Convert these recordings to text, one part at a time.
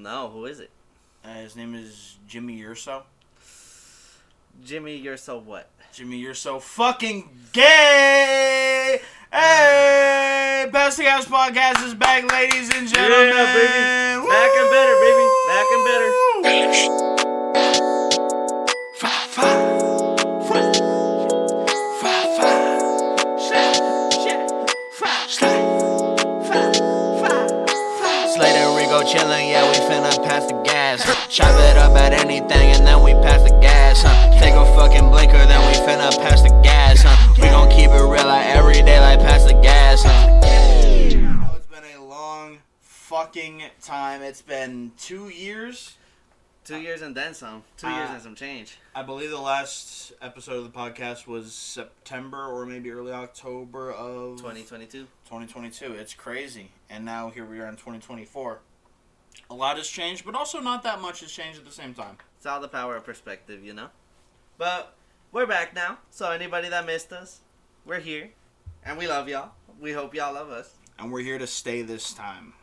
No, who is it? His name is Jimmy Urso. Jimmy, you're so what? Jimmy, you're so fucking gay! Hey! Best of Guys Podcast is back, ladies and gentlemen! Yeah, baby! Woo! Back and better, baby! Back and better! Slade and Rigo chillin', yeah, we finna pass the gas. Chop it up at anything and then we pass the gas. Take a fucking blinker, then we finna pass the gas. We gon' keep it real like every day, like pass the gas. It's been a long fucking time. It's been 2 years. 2 years and then some. 2 years and some change. I believe the last episode of the podcast was September or maybe early October of 2022. 2022. It's crazy. And now here we are in 2024. A lot has changed, but also not that much has changed at the same time. It's all the power of perspective, you know? But we're back now. So anybody that missed us, we're here. And we love y'all. We hope y'all love us. And we're here to stay this time.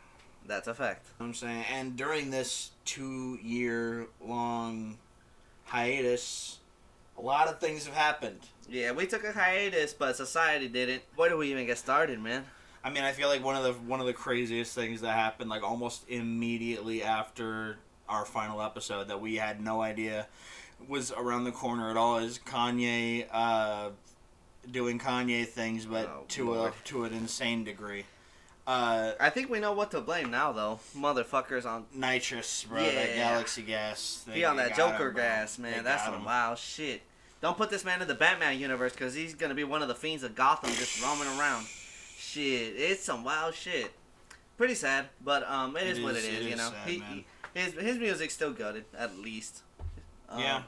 That's a fact. You know what I'm saying? And during this 2-year long hiatus, a lot of things have happened. Yeah, we took a hiatus, but society didn't. Where do we even get started, man? I mean, I feel like one of the craziest things that happened, like almost immediately after our final episode, that we had no idea was around the corner at all, is Kanye doing Kanye things, but to an insane degree. I think we know what to blame now, though. Motherfuckers on nitrous, bro. Yeah. That galaxy gas. He on that Joker gas, man. That's some wild shit. Don't put this man in the Batman universe, because he's going to be one of the fiends of Gotham just roaming around. Shit, it's some wild shit. Pretty sad, but it is what it is, you know. Sad, his music's still good, at least. Yeah.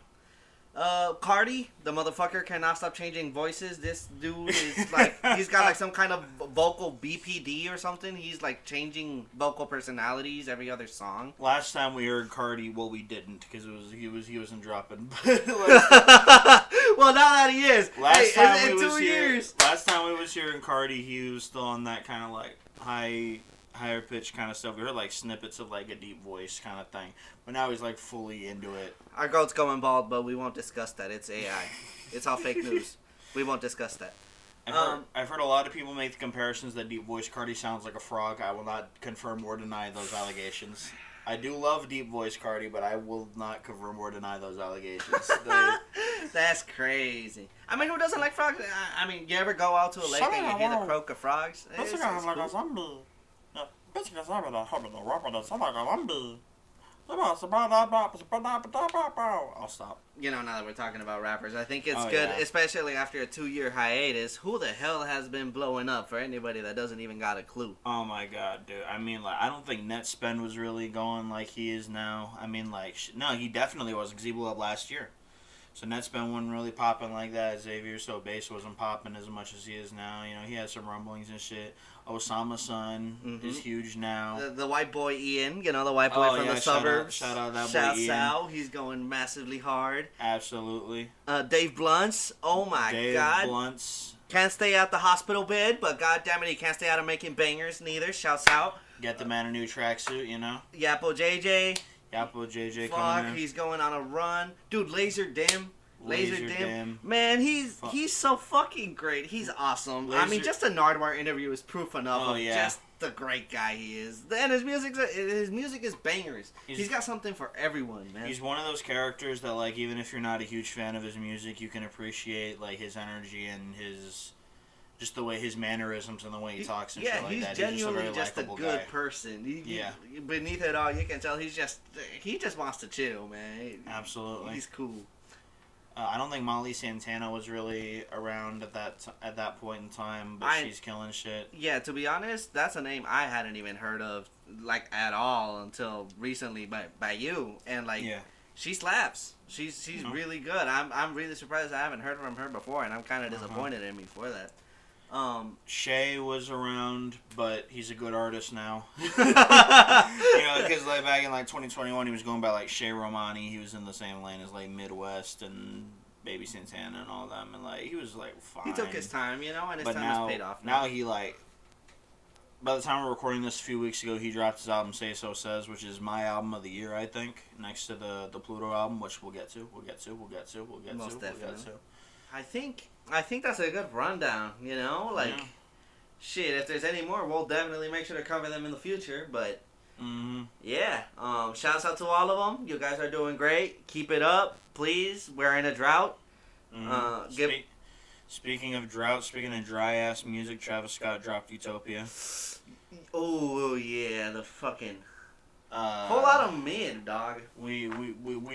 Cardi, the motherfucker cannot stop changing voices. This dude is like, he's got like some kind of vocal BPD or something. He's like changing vocal personalities every other song. Last time we heard Cardi, well, we didn't, because he wasn't dropping. Well, now that he is. Last time in we 2 was years. Last time we was hearing Cardi, he was still on that kind of like higher pitch kind of stuff. We heard like snippets of like a deep voice kind of thing, but now he's like fully into it. Our goat's going bald, but we won't discuss that. It's AI. It's all fake news. We won't discuss that. I've heard a lot of people make the comparisons that deep voice Cardi sounds like a frog. I will not confirm or deny those allegations. I do love deep voice Cardi, but I will not confirm or deny those allegations. That's crazy. I mean, who doesn't like frogs? I mean, you ever go out to a lake and you hear the croak of frogs? It's cool. I'll stop. You know, now that we're talking about rappers, I think it's good, especially after a 2-year hiatus. Who the hell has been blowing up for anybody that doesn't even got a clue? Oh my god, dude. I mean, like, I don't think net spend was really going like he is now. I mean, like, no, he definitely was, because he blew up last year. So net spend wasn't really popping like that. Xavier So Bass wasn't popping as much as he is now. You know, he had some rumblings and shit. Osama's son is huge now. The white boy Ian, you know, the white boy from the suburbs. Shout out that boy Shouts Ian. out. He's going massively hard. Absolutely. Dave Blunts. Oh my god. Dave Blunts. Can't stay out the hospital bed, but goddamn it, he can't stay out of making bangers neither. Shouts out. Get the man a new tracksuit, you know. Yapo JJ. Yapo JJ Fuck, coming in. he's going on a run. Dude, Laser Dim. Man, he's so fucking great. He's awesome. I mean, just a Nardwuar interview is proof enough of just the great guy he is. And his music is bangers. He's got something for everyone, man. He's one of those characters that, like, even if you're not a huge fan of his music, you can appreciate, like, his energy and his... just the way his mannerisms and the way he talks and shit like that. He's genuinely just a good person. Beneath it all, you can tell he just wants to chill, man. Absolutely. He's cool. I don't think Molly Santana was really around at that point in time, but she's killing shit. Yeah, to be honest, that's a name I hadn't even heard of, like, at all until recently by you. And, like, she slaps. She's really good. I'm really surprised I haven't heard from her before, and I'm kind of disappointed in me for that. Shay was around, but he's a good artist now. You know, because like back in like 2021, he was going by like Shay Romani. He was in the same lane as like Midwest and Baby Santana and all them, and like he was like fine. He took his time, you know, and his time has paid off. Now he like by the time we're recording this a few weeks ago, he dropped his album Say So Says, which is my album of the year, I think, next to the Pluto album, which we'll get to. Most definitely. I think that's a good rundown, you know? Like, shit, if there's any more, we'll definitely make sure to cover them in the future, but... Yeah. Shouts out to all of them. You guys are doing great. Keep it up, please. We're in a drought. Speaking of drought, speaking of dry ass music, Travis Scott dropped Utopia. Oh yeah, the fucking whole lot of mid, dog. We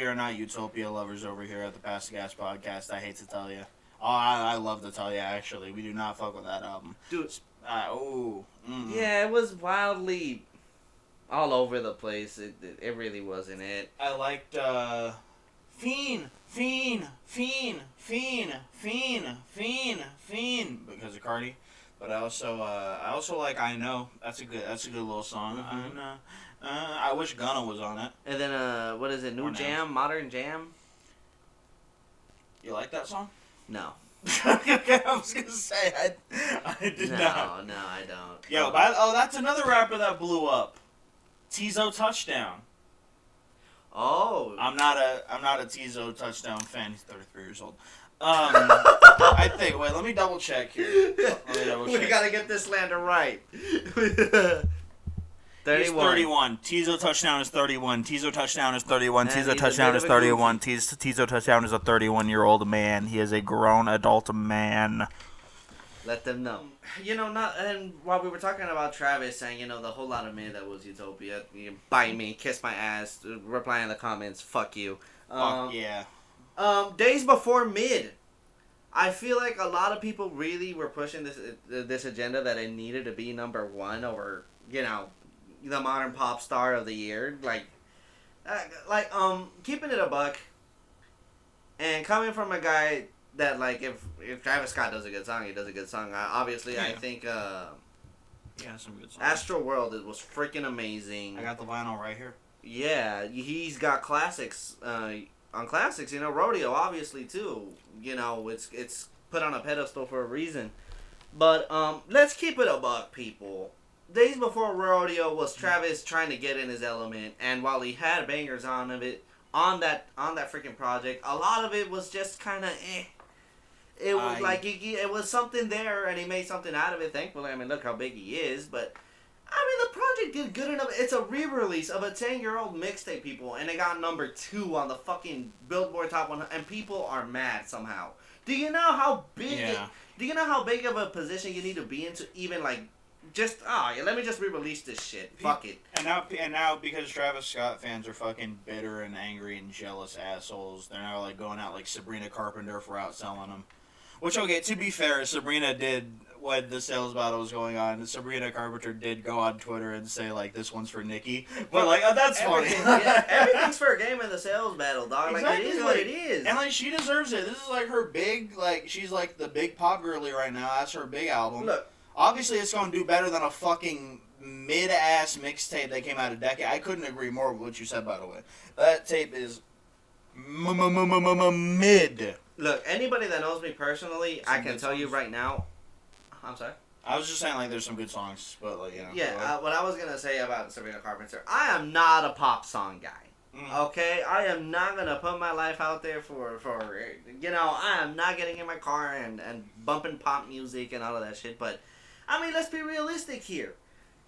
are not Utopia lovers over here at the Pass the Gas podcast. I hate to tell you. Oh, I love to tell you. Actually, we do not fuck with that album, dude. Yeah, it was wildly all over the place. It really wasn't it. I liked Fiend because of Cardi, but I also like I Know. That's a good little song. I wish Gunna was on it. And then what is it? New Jam, Modern Jam. You like that song? No. Okay, I was gonna say I did not. No, I don't. Yo, that's another rapper that blew up. Tizo Touchdown. Oh. I'm not a Tizo Touchdown fan. He's 33 years old. I think. Wait, let me double check here. We gotta get this slander right. 31. He's 31. Tizo Touchdown is 31. Tizo Touchdown is 31. Tizo Touchdown is 31. Tizo Touchdown is a 31-year-old man. He is a grown adult man. Let them know. You know, and while we were talking about Travis saying, you know, the whole lot of me that was Utopia, you bite me, kiss my ass, reply in the comments, fuck you. Fuck yeah. Days before mid. I feel like a lot of people really were pushing this agenda that it needed to be number one over, you know, the modern pop star of the year. Keeping it a buck. And coming from a guy that, like, if Travis Scott does a good song, he does a good song. Obviously, I think, some good songs. Astro World was freaking amazing. I got the vinyl right here. Yeah, he's got classics, on classics, you know, Rodeo, obviously, too. You know, it's put on a pedestal for a reason. But, let's keep it a buck, people. Days Before Rodeo was Travis trying to get in his element, and while he had bangers on that freaking project, a lot of it was just kind of It was it was something there, and he made something out of it. Thankfully, I mean, look how big he is. But I mean, the project did good enough. It's a re-release of a 10-year-old mixtape, people, and it got number 2 on the fucking Billboard Top 100, and people are mad somehow. Do you know how big? Yeah. Do you know how big of a position you need to be in to even like? Let me just re-release this shit. Fuck it. And now, because Travis Scott fans are fucking bitter and angry and jealous assholes, they're now, like, going out like Sabrina Carpenter for outselling them. Which, okay, to be fair, Sabrina did, when the sales battle was going on, Sabrina Carpenter did go on Twitter and say, like, this one's for Nikki. But, like, that's funny. Everything's for a game in the sales battle, dog. Exactly. Like, it is what it is. And, like, she deserves it. This is, like, her big, like, she's, like, the big pop girly right now. That's her big album. Look. Obviously, it's going to do better than a fucking mid-ass mixtape that came out a decade. I couldn't agree more with what you said, by the way. That tape is mid. Look, anybody that knows me personally, I can tell you right now. I'm sorry? I was just saying, like, there's some good songs, but, like, you know. Yeah, what I was going to say about Sabrina Carpenter, I am not a pop song guy. Okay? I am not going to put my life out there for you know, I am not getting in my car and bumping pop music and all of that shit, but I mean, let's be realistic here.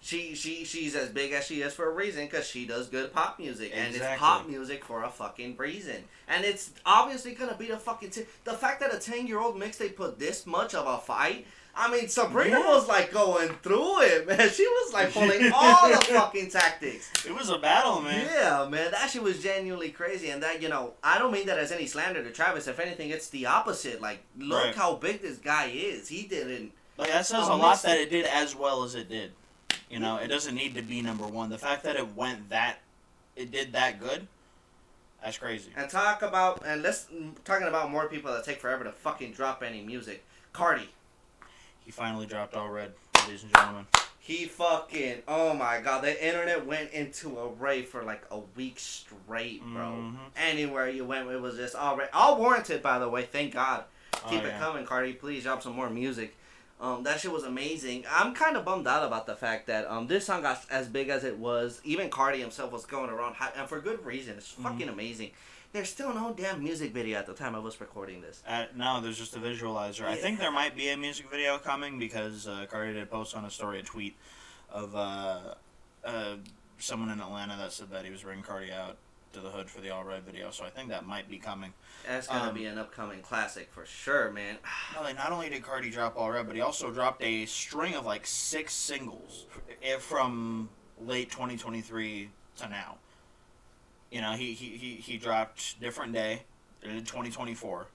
She's as big as she is for a reason, because she does good pop music. And it's pop music for a fucking reason. And it's obviously going to be the fucking... the fact that a 10-year-old mixtape put this much of a fight... I mean, Sabrina was, like, going through it, man. She was, like, pulling all the fucking tactics. It was a battle, man. Yeah, man. That shit was genuinely crazy. And that, you know, I don't mean that as any slander to Travis. If anything, it's the opposite. Like, look how big this guy is. He didn't... Like, that says a lot that it did as well as it did. You know, it doesn't need to be number one. The fact that it did that good, that's crazy. And talking about more people that take forever to fucking drop any music. Cardi. He finally dropped All Red, ladies and gentlemen. He fucking, oh my god, the internet went into a rave for like a week straight, bro. Mm-hmm. Anywhere you went, it was just all red. All warranted, by the way, thank God. Keep it coming, Cardi. Please drop some more music. That shit was amazing. I'm kind of bummed out about the fact that this song got as big as it was. Even Cardi himself was going around, and for good reason. It's fucking amazing. There's still no damn music video at the time I was recording this. No, there's just a visualizer. Yeah. I think there might be a music video coming because Cardi did post on a story a tweet of someone in Atlanta that said that he was bringing Cardi out to the hood for the All Right video, so I think that might be coming. That's gonna be an upcoming classic for sure, man. Well, not only did Cardi drop All Right, but he also dropped a string of like 6 singles from late 2023 to now. You know, he dropped Different Day in 2024.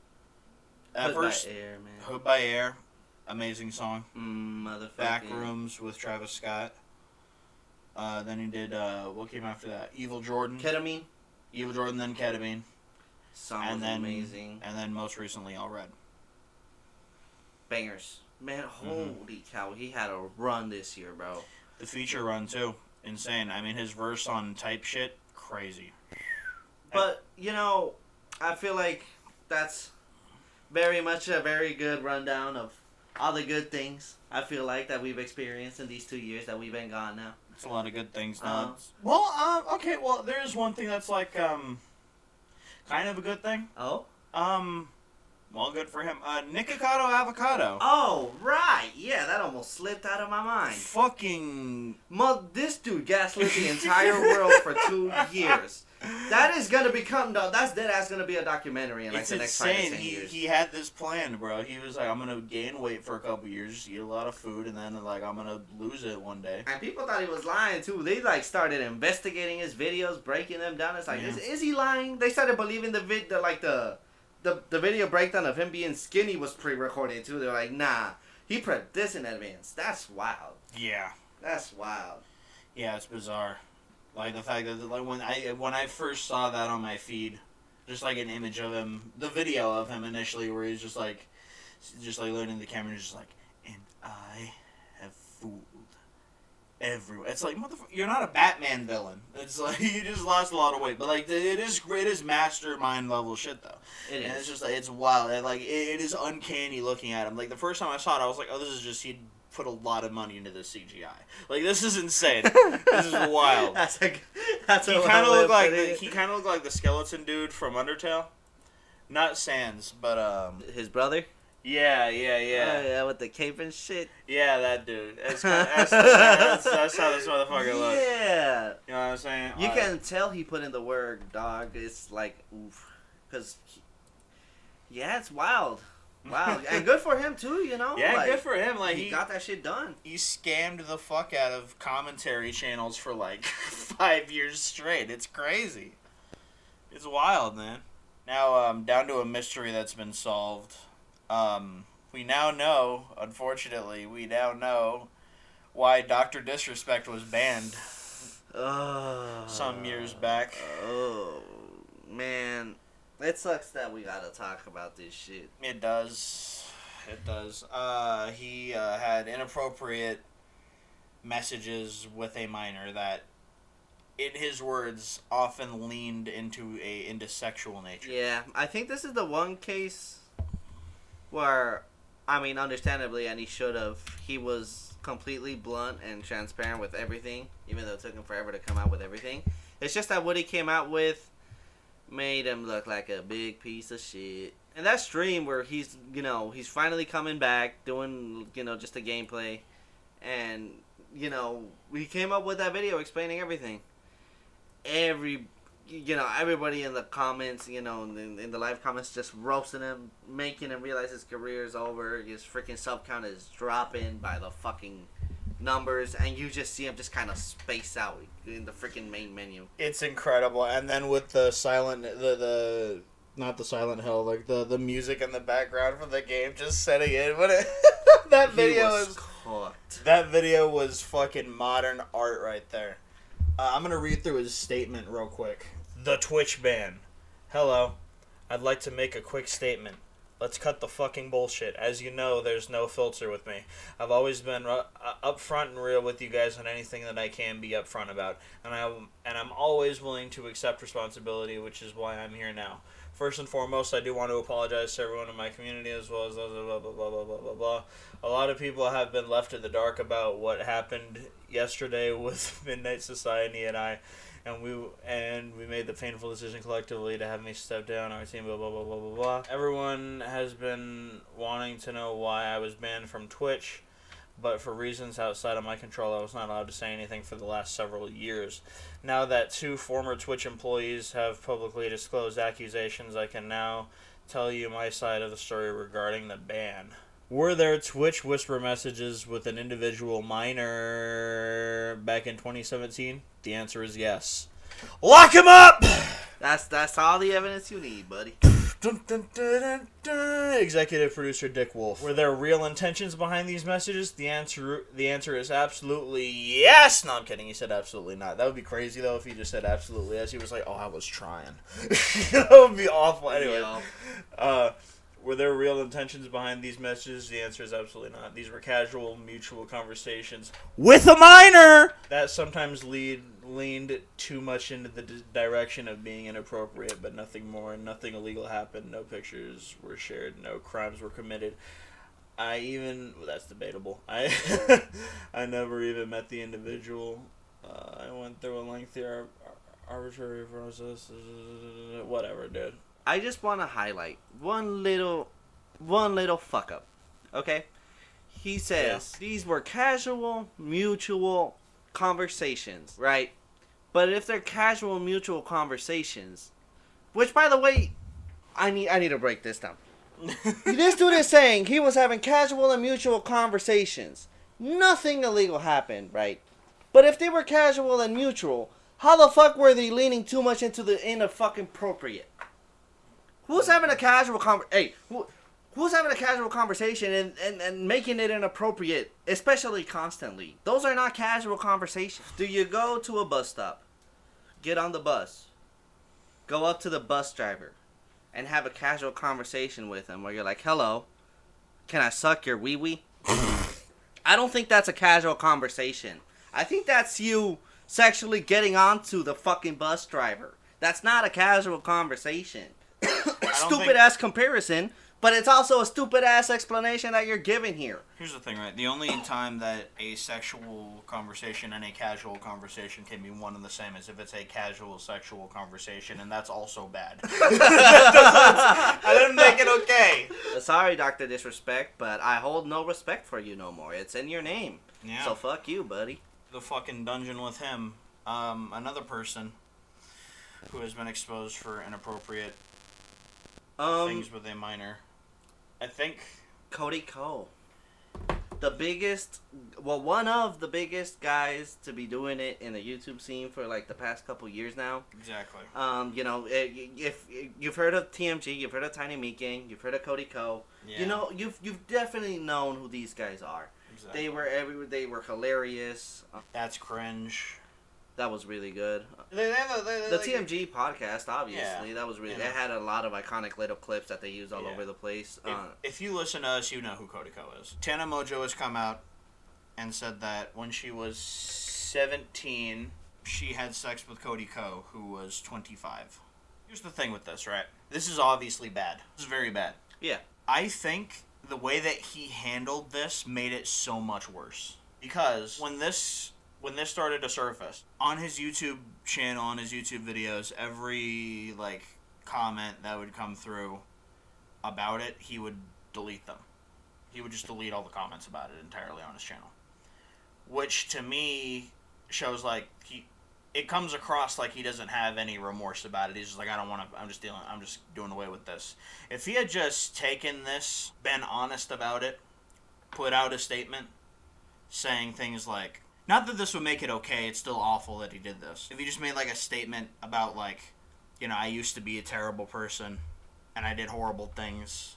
Hood by Air, man. Hood by Air, amazing song. Motherfucking. Backrooms with Travis Scott. Then he did, what came after that? Evil Jordan. Ketamine. Evil Jordan, then Ketamine. Song was amazing. And then most recently, All Red. Bangers. Man, holy cow. He had a run this year, bro. The feature run, too. Insane. I mean, his verse on Type Shit, crazy. But, you know, I feel like that's very much a very good rundown of all the good things, I feel like, that we've experienced in these 2 years that we've been gone now. It's a lot of good things now. Okay, well, there's one thing that's like, kind of a good thing. Oh? Well, good for him. Nikokado Avocado. Oh, right. Yeah, that almost slipped out of my mind. Fucking... This dude gaslit the entire world for 2 years. That is gonna become... That's deadass gonna be a documentary in like the next 5 to 10 years. He had this plan, bro. He was like, I'm gonna gain weight for a couple years, eat a lot of food, and then like I'm gonna lose it one day. And people thought he was lying too. They like started investigating his videos, breaking them down. It's like, is he lying? They started believing the video breakdown of him being skinny was pre-recorded too. They're like, nah, he prepped this in advance. That's wild. Yeah. That's wild. Yeah, it's bizarre. Like the fact that like when I first saw that on my feed, just like an image of him, the video of him initially, where he's just like learning the camera, and just like, and I have fooled everyone. It's like, motherfucker, you're not a Batman villain. It's like you just lost a lot of weight, but like it is mastermind level shit though. It is. And it's just like it's wild. And like it is uncanny looking at him. Like the first time I saw it, I was like, oh, this is just he put a lot of money into this CGI. Like this is insane. This is wild. He kind of looked like the skeleton dude from Undertale, not Sans, but his brother. Yeah, with the cape and shit. Yeah, that dude. That's how this motherfucker looks. Yeah. You know what I'm saying? You can tell he put in the work, dog. It's like, oof. Because, it's wild. Wow. And good for him, too, you know? Yeah, like, good for him. Like he got that shit done. He scammed the fuck out of commentary channels for, like, 5 years straight. It's crazy. It's wild, man. Now, down to a mystery that's been solved. We now know, unfortunately, why Dr. Disrespect was banned some years back. Oh, man. It sucks that we gotta talk about this shit. It does. He had inappropriate messages with a minor that, in his words, often leaned into sexual nature. Yeah, I think this is the one case where, I mean, understandably, and he was completely blunt and transparent with everything, even though it took him forever to come out with everything. It's just that what he came out with made him look like a big piece of shit. And that stream where he's finally coming back, doing, just a gameplay, and, we came up with that video explaining everything. Everybody in the comments, in the live comments, just roasting him, making him realize his career is over. His freaking sub count is dropping by the fucking numbers, and you just see him just kind of space out in the freaking main menu. It's incredible. And then with the not the Silent Hill, like the music in the background from the game just setting in. That video was fucking modern art right there. I'm going to read through his statement real quick. The Twitch ban. Hello. I'd like to make a quick statement. Let's cut the fucking bullshit. As you know, there's no filter with me. I've always been upfront and real with you guys on anything that I can be upfront about. And I'm always willing to accept responsibility, which is why I'm here now. First and foremost, I do want to apologize to everyone in my community as well as blah, blah, blah, blah, blah, blah, blah, blah. A lot of people have been left in the dark about what happened yesterday with Midnight Society and I. And we made the painful decision collectively to have me step down our team, blah, blah, blah, blah, blah, blah. Everyone has been wanting to know why I was banned from Twitch, but for reasons outside of my control, I was not allowed to say anything for the last several years. Now that 2 former Twitch employees have publicly disclosed accusations, I can now tell you my side of the story regarding the ban. Were there Twitch whisper messages with an individual minor back in 2017? The answer is yes. Lock him up! That's all the evidence you need, buddy. Dun, dun, dun, dun, dun. Executive producer Dick Wolf. Were there real intentions behind these messages? The answer is absolutely yes. No, I'm kidding. He said absolutely not. That would be crazy though if he just said absolutely yes. He was like, "Oh, I was trying." That would be awful. Anyway, were there real intentions behind these messages? The answer is absolutely not. These were casual, mutual conversations with a minor that sometimes leaned too much into the direction of being inappropriate, but nothing more. Nothing illegal happened. No pictures were shared. No crimes were committed. That's debatable. I never even met the individual. I went through a lengthy arbitrary process. Whatever, dude. I just want to highlight one little fuck up, okay? He says these were casual, mutual conversations, right? But if they're casual, mutual conversations, which, by the way, I need to break this down. This dude is saying he was having casual and mutual conversations. Nothing illegal happened, right? But if they were casual and mutual, how the fuck were they leaning too much into the fucking appropriate? Who's having a casual who's having a casual conversation and making it inappropriate, especially constantly? Those are not casual conversations. Do you go to a bus stop, get on the bus, go up to the bus driver, and have a casual conversation with him where you're like, "Hello, can I suck your wee-wee?" I don't think that's a casual conversation. I think that's you sexually getting onto the fucking bus driver. That's not a casual conversation. Stupid ass comparison, but it's also a stupid ass explanation that you're giving here. Here's the thing, right? The only time that a sexual conversation and a casual conversation can be one and the same is if it's a casual sexual conversation, and that's also bad. I didn't make it okay. Sorry, Dr. Disrespect, but I hold no respect for you no more. It's in your name. Yeah. So fuck you, buddy. The fucking dungeon with him. Another person who has been exposed for inappropriate things with a minor. I think Cody Ko. One of the biggest guys to be doing it in the YouTube scene for like the past couple years now. Exactly. If you've heard of TMG, you've heard of Tiny Meat Gang, you've heard of Cody Ko. Yeah. You know, you've definitely known who these guys are. Exactly. They were everywhere. They were hilarious. That's cringe. That was really good. The TMG podcast, obviously, that was really. They had a lot of iconic little clips that they used all over the place. If you listen to us, you know who Cody Ko is. Tana Mojo has come out and said that when she was 17, she had sex with Cody Ko, who was 25. Here's the thing with this, right? This is obviously bad. This is very bad. Yeah. I think the way that he handled this made it so much worse. Because when this started to surface on his YouTube channel, on his YouTube videos, every comment that would come through about it, he would delete them. He would just delete all the comments about it entirely on his channel, which to me shows it comes across like he doesn't have any remorse about it. He's just like, I don't want to. I'm just doing away with this. If he had just taken this, been honest about it, put out a statement saying things like, not that this would make it okay, it's still awful that he did this. If he just made a statement about I used to be a terrible person and I did horrible things,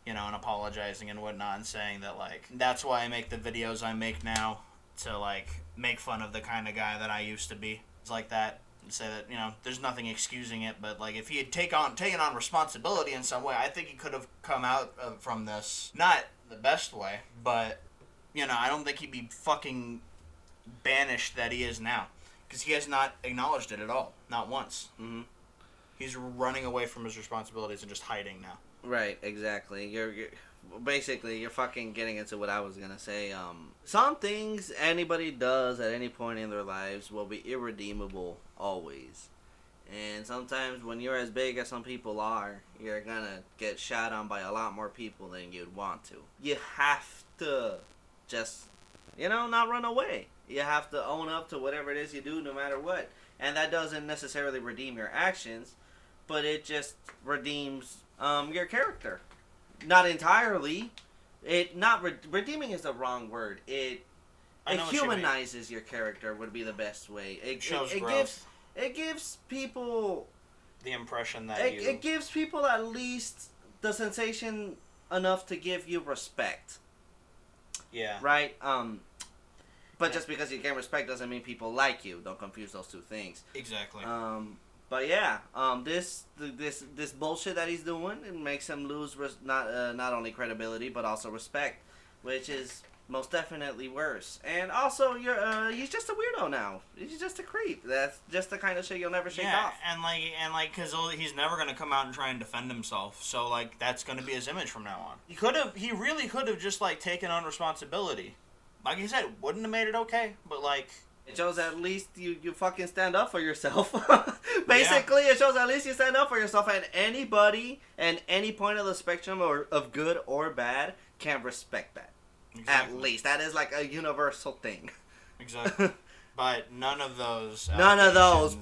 and apologizing and whatnot and saying that that's why I make the videos I make now, to make fun of the kind of guy that I used to be. It's like that. say that, you know, there's nothing excusing it, but, like, if he had taken on responsibility in some way, I think he could have come out from this, not the best way, but, you know, I don't think he'd be fucking banished that he is now. Because he has not acknowledged it at all. Not once. Mm-hmm. He's running away from his responsibilities and just hiding now. Right, exactly. You're fucking getting into what I was gonna say. Some things anybody does at any point in their lives will be irredeemable always. And sometimes when you're as big as some people are, you're gonna get shot on by a lot more people than you'd want to. You have to just, you know, not run away. You have to own up to whatever it is you do no matter what. And that doesn't necessarily redeem your actions, but it just redeems your character. Not entirely. Redeeming is the wrong word. It humanizes your character would be the best way. It shows growth. It gives people the impression that it gives people at least the sensation enough to give you respect. Yeah. Right? But just because you get respect doesn't mean people like you. Don't confuse those two things. Exactly. But yeah, this bullshit that he's doing, it makes him lose not only credibility but also respect, which is most definitely worse. And also, he's just a weirdo now. He's just a creep. That's just the kind of shit you'll never shake off. and because he's never gonna come out and try and defend himself. So like that's gonna be his image from now on. He really could have just like taken on responsibility. Like you said, wouldn't have made it okay, but like... It shows at least you fucking stand up for yourself. Basically, It shows at least you stand up for yourself, and anybody at any point of the spectrum of good or bad can respect that. Exactly. At least. That is like a universal thing. Exactly. But none of those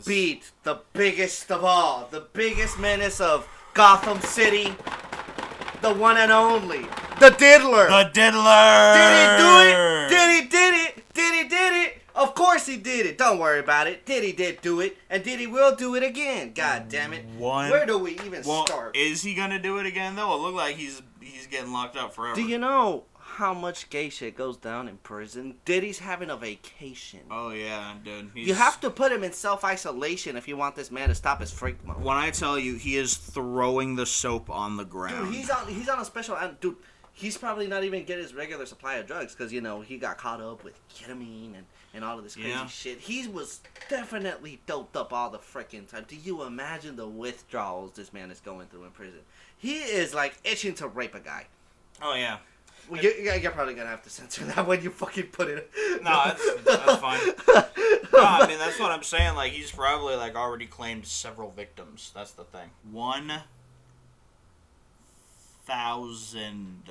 beat the biggest of all. The biggest menace of Gotham City. The one and only. The Diddler. The Diddler. Did he do it? Did he did it? Of course he did it. Don't worry about it. Diddy did do it, and Diddy will do it again. God damn it. Where do we even start? Is he gonna do it again though? It looked like he's getting locked up forever. Do you know how much gay shit goes down in prison? Diddy's having a vacation. Oh yeah, dude. You have to put him in self-isolation if you want this man to stop his freak mode. When I tell you, he is throwing the soap on the ground. Dude, he's on a special... Dude, he's probably not even getting his regular supply of drugs because, you know, he got caught up with ketamine and all of this crazy shit. He was definitely doped up all the freaking time. Do you imagine the withdrawals this man is going through in prison? He is, like, itching to rape a guy. Oh, yeah. Well, you're probably going to have to censor that when you fucking put it... No, that's fine. No, I mean, that's what I'm saying. Like, he's probably, like, already claimed several victims. That's the thing. 1,000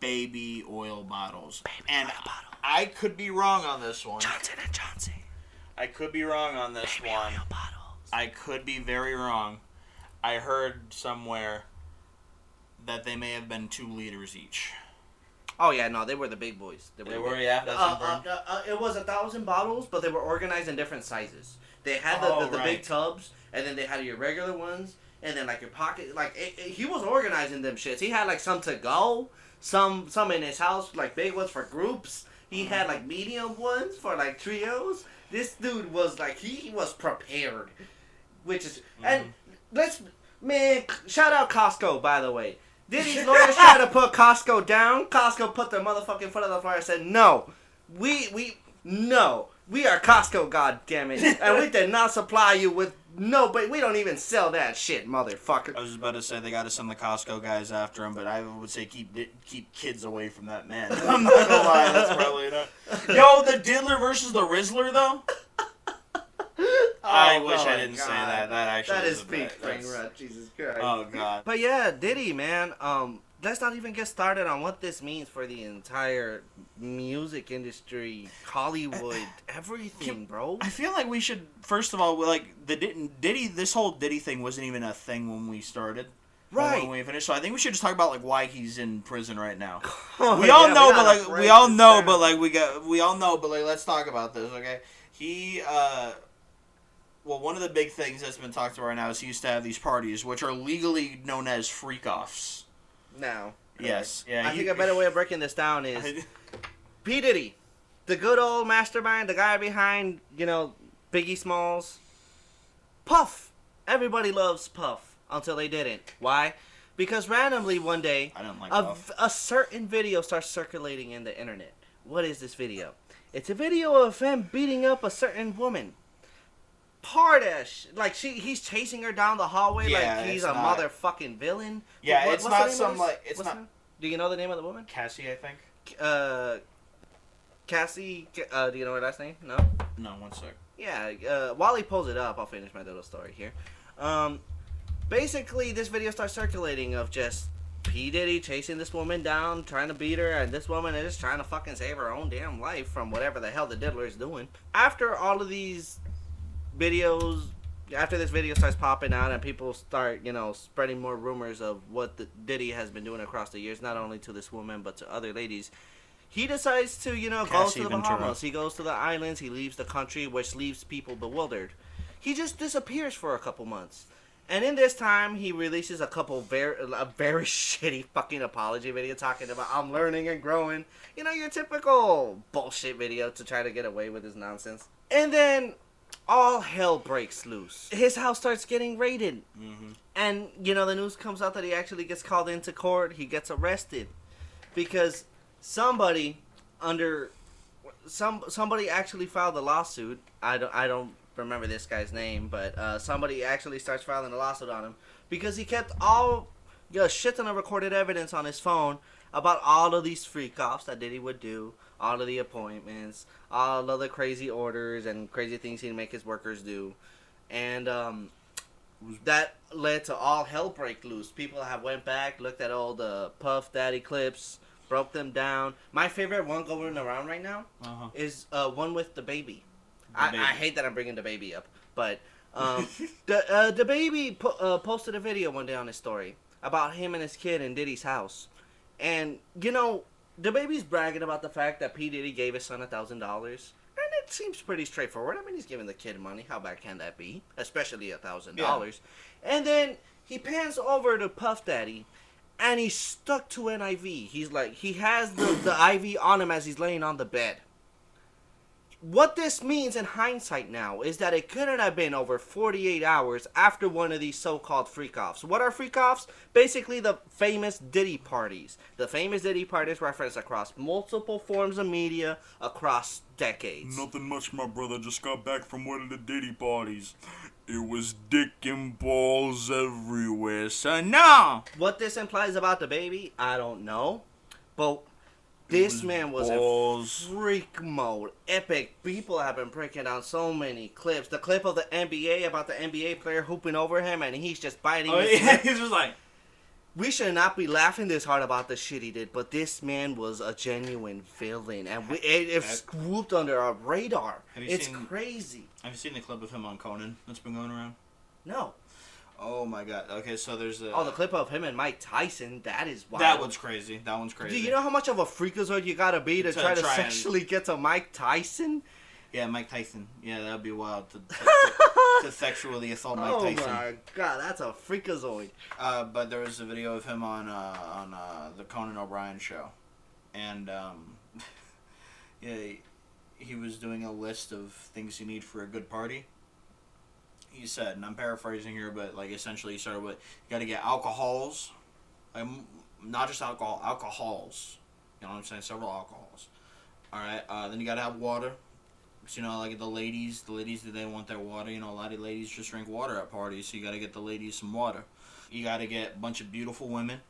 baby oil bottles. I could be wrong on this one. Johnson & Johnson. I could be wrong on this baby one. Oil bottles. I could be very wrong. I heard somewhere that they may have been 2 liters each. Oh yeah, no, they were the big boys. They were, yeah. That's it was 1,000 bottles, but they were organized in different sizes. They had the big tubs, and then they had your regular ones, and then like your pocket. Like he was organizing them shits. He had like some to go, some in his house, like big ones for groups. He had like medium ones for like trios. This dude was like he was prepared, which is and shout out Costco, by the way. Diddy's lawyers tried to put Costco down. Costco put their motherfucking foot on the floor and said, "No, we are Costco, goddammit, and we did not supply you with but we don't even sell that shit, motherfucker." I was about to say they got to send the Costco guys after him, but I would say keep kids away from that man. I'm not gonna lie, that's probably not. Yo, the Diddler versus the Rizzler though. I wish I didn't say that. That actually is peak brain rot. Jesus Christ. Oh god. But yeah, Diddy, man. Let's not even get started on what this means for the entire music industry, Hollywood, everything, bro. I feel like we should first of all, like Diddy. This whole Diddy thing wasn't even a thing when we started. Right. When we finished, so I think we should just talk about like why he's in prison right now. We all know, but let's talk about this, okay? He well, one of the big things that's been talked about right now is he used to have these parties, which are legally known as freak-offs. Now. Yes. Yeah. I think a better way of breaking this down is P. Diddy The good old mastermind, the guy behind, Biggie Smalls. Puff. Everybody loves Puff until they didn't. Why? Because randomly one day, I don't like Puff. A certain video starts circulating in the internet. What is this video? It's a video of him beating up a certain woman. He's chasing her down the hallway like he's a motherfucking villain. Yeah, What's not some like it's not. Do you know the name of the woman? Cassie, I think. Cassie. Do you know her last name? No. No, one sec. Yeah. While he pulls it up, I'll finish my little story here. Basically, this video starts circulating of just P. Diddy chasing this woman down, trying to beat her, and this woman is just trying to fucking save her own damn life from whatever the hell the Diddler is doing. After all of these videos, after this video starts popping out and people start, spreading more rumors of what the Diddy has been doing across the years, not only to this woman, but to other ladies, he decides to, go to the Bahamas. He goes to the islands, he leaves the country, which leaves people bewildered. He just disappears for a couple months. And in this time, he releases a very shitty fucking apology video talking about, I'm learning and growing. Your typical bullshit video to try to get away with his nonsense. And then all hell breaks loose. His house starts getting raided. Mm-hmm. And, the news comes out that he actually gets called into court. He gets arrested. Because somebody actually filed a lawsuit. I don't remember this guy's name, but somebody actually starts filing a lawsuit on him because he kept a shit ton of recorded evidence on his phone about all of these freak-offs that Diddy would do, all of the appointments, all of the crazy orders and crazy things he'd make his workers do. And that led to all hell break loose. People have went back, looked at all the Puff Daddy clips, broke them down. My favorite one going around right now is one with the baby. I hate that I'm bringing the baby up, but the baby posted a video one day on his story about him and his kid in Diddy's house. And, the baby's bragging about the fact that P. Diddy gave his son $1,000. And it seems pretty straightforward. I mean, he's giving the kid money. How bad can that be? Especially $1,000. Yeah. And then he pans over to Puff Daddy, and he's stuck to an IV. He's like, he has the IV on him as he's laying on the bed. What this means in hindsight now is that it couldn't have been over 48 hours after one of these so-called freak-offs. What are freak-offs? Basically the famous Diddy parties. The famous Diddy parties referenced across multiple forms of media across decades. Nothing much, my brother. Just got back from one of the Diddy parties. It was dick and balls everywhere, son. No! What this implies about the baby, I don't know. But this man was in freak mode. Epic. People have been breaking down so many clips. The clip of the NBA about the NBA player hooping over him and he's just biting his lip. He's just like, we should not be laughing this hard about the shit he did, but this man was a genuine villain. And it swooped under our radar. It's crazy. Have you seen the clip of him on Conan that's been going around? No. Oh my god. Okay, so there's a... Oh, the clip of him and Mike Tyson, that is wild. That one's crazy. Do you know how much of a freakazoid you gotta be to try to sexually get to Mike Tyson? Yeah, Mike Tyson. Yeah, that would be wild to sexually assault Mike Tyson. Oh my god, that's a freakazoid. But there was a video of him on the Conan O'Brien show. And, yeah, he was doing a list of things you need for a good party. He said, and I'm paraphrasing here, but like essentially he started with, you got to get alcohols, not just alcohol, alcohols. You know what I'm saying? Several alcohols. All right. Then you got to have water. So, like the ladies, they want their water. A lot of ladies just drink water at parties, so you got to get the ladies some water. You got to get a bunch of beautiful women.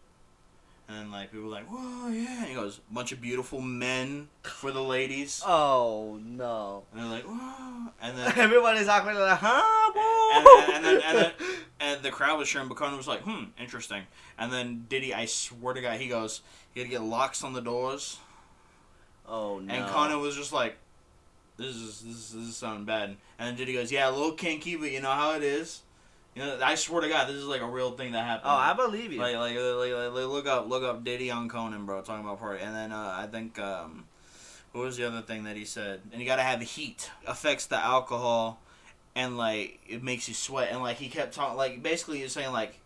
And, like, people are like, whoa, yeah. And he goes, a bunch of beautiful men for the ladies. Oh, no. And they're like, whoa. And then... everybody's awkward, like, huh? Whoa. And the crowd was cheering, but Conan was like, interesting. And then Diddy, I swear to God, he goes, he had to get locks on the doors. Oh, no. And Conan was just like, this is sounding bad. And then Diddy goes, yeah, a little kinky, but you know how it is. I swear to God, this is like a real thing that happened. Oh, I believe you. Like look up Diddy on Conan, bro, talking about party. And then I think what was the other thing that he said? And you gotta have heat. Affects the alcohol, and like it makes you sweat. And like he kept talking, like basically he's saying like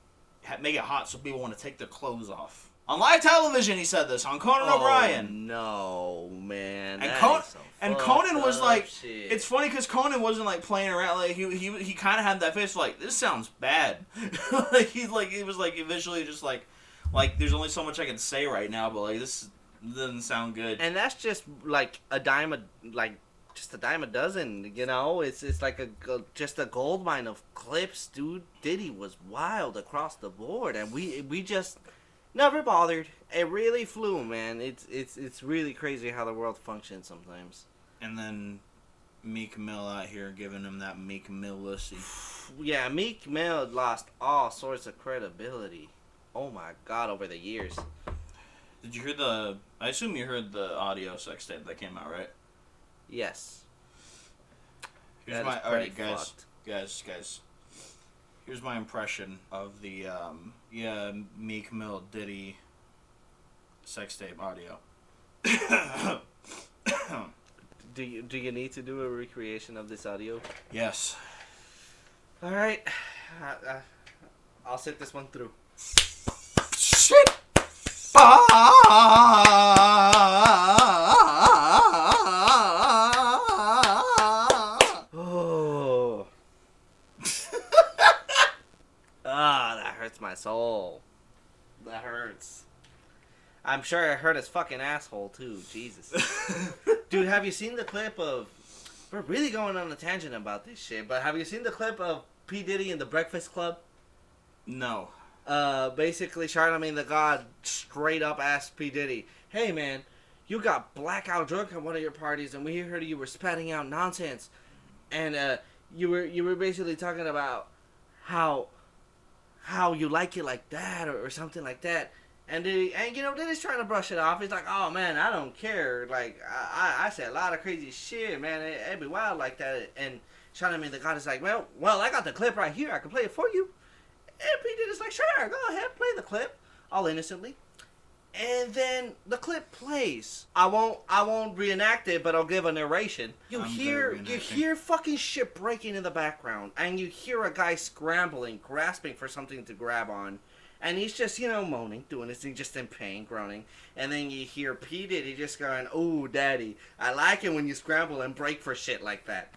make it hot so people want to take their clothes off. On live television, he said this on Conan O'Brien. No, man. And Conan was like, shit. it's funny because Conan wasn't like playing around. Like he kind of had that face like, this sounds bad. He was like eventually just like there's only so much I can say right now, but like this doesn't sound good. And that's just like a dime a dozen. You know, it's like just a gold mine of clips, dude. Diddy was wild across the board, and we just. Never bothered. It really flew, man. It's really crazy how the world functions sometimes. And then Meek Mill out here giving him that Meek Mill-lissy. Yeah, Meek Mill lost all sorts of credibility. Oh my God, over the years. Did you hear I assume you heard the audio sex tape that came out, right? Yes. Alright, guys. Here's my impression of the Meek Mill Diddy sex tape audio. Do you need to do a recreation of this audio? Yes. All right. I'll sit this one through. Shit. My soul. That hurts. I'm sure it hurt his fucking asshole too. Jesus. Dude, have you seen the clip of... We're really going on a tangent about this shit, but have you seen the clip of P. Diddy in the Breakfast Club? No. Basically, Charlamagne the God straight up asked P. Diddy, hey man, you got blackout drunk at one of your parties and we heard you were spatting out nonsense. And you were basically talking about how you like it like that or something like that. And Diddy's trying to brush it off. He's like, oh man, I don't care. Like, I say a lot of crazy shit, man. It'd be wild like that. And Charlamagne the God is like, well, I got the clip right here. I can play it for you. And P. Diddy's like, sure, go ahead, play the clip. All innocently. And then the clip plays. I won't reenact it, but I'll give a narration. You hear fucking shit breaking in the background, and you hear a guy scrambling, grasping for something to grab on, and he's just moaning, doing his thing, just in pain, groaning. And then you hear P. Diddy just going, "Oh, daddy, I like it when you scramble and break for shit like that."